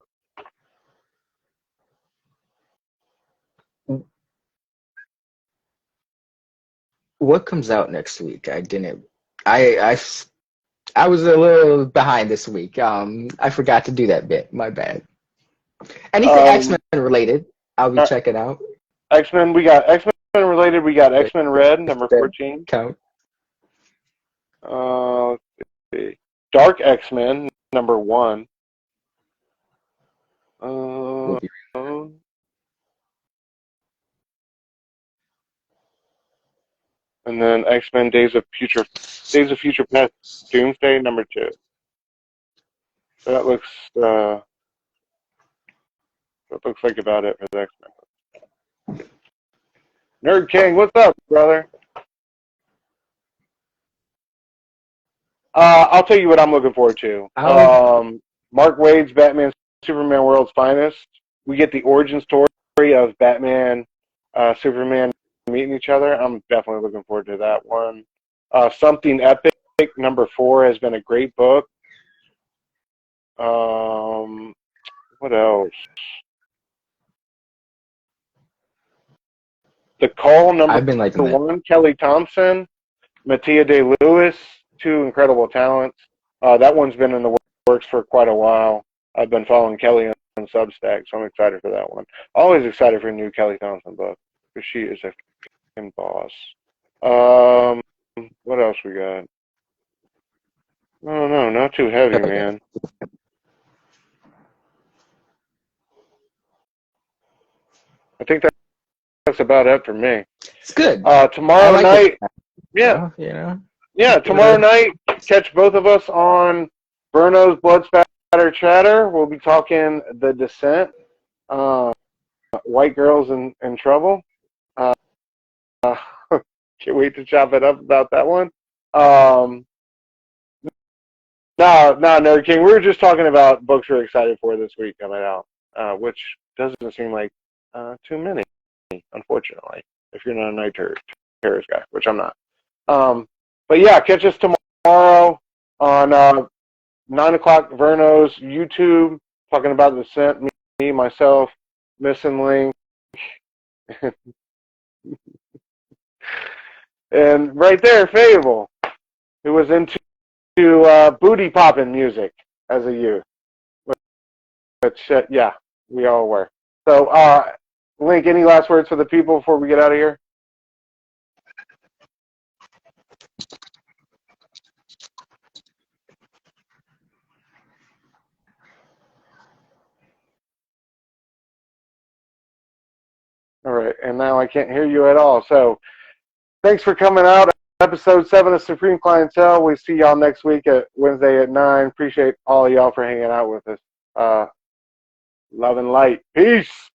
What comes out next week? I didn't. I I was a little behind this week. I forgot to do that bit. My bad. Anything Um, X-Men related, I'll be checking out. X-Men. We got X-Men related. We got X-Men Red, Does number that 14. count? Let's see. Dark X-Men, number 1. We'll Uh, be and then X-Men Days of Future Past, Doomsday, number 2. That looks uh, that looks like about it for the X-Men. Nerd King, what's up, brother? I'll tell you what I'm looking forward to. out. Mark Waid's Batman Superman World's Finest. We get the origin story of Batman, Superman meeting each other. I'm definitely looking forward to that one. Something Epic, number 4, has been a great book. What else? The Call, number I've been liking that. 1, Kelly Thompson, Mattia De Lewis, 2 incredible talents. That one's been in the works for quite a while. I've been following Kelly on Substack, so I'm excited for that one. Always excited for a new Kelly Thompson book, because she is a fucking boss. What else we got? No, not too heavy, Okay. man. I think that's about it for me. It's good. I Tomorrow like night, it. yeah, You know. yeah, tomorrow night, catch both of us on Verno's Blood Spatter Chatter. We'll be talking The Descent, White Girls in Trouble. Uh, can't wait to chop it up about that one. No, Nerd King. We were just talking about books we're excited for this week coming out, which doesn't seem like too many, unfortunately, if you're not a Night Terrorist guy, which I'm not. But yeah, catch us tomorrow on 9 o'clock Verno's YouTube, talking about The Descent, me myself, Missing Link, and right there, Fable, who was into booty popping music as a youth. Which, yeah, we all were. So, Link, any last words for the people before we get out of here? All right, and now I can't hear you at all. So, thanks for coming out. Episode 7 of Supreme Clientele. We see y'all next week at Wednesday at 9. Appreciate all of y'all for hanging out with us. Love and light. Peace.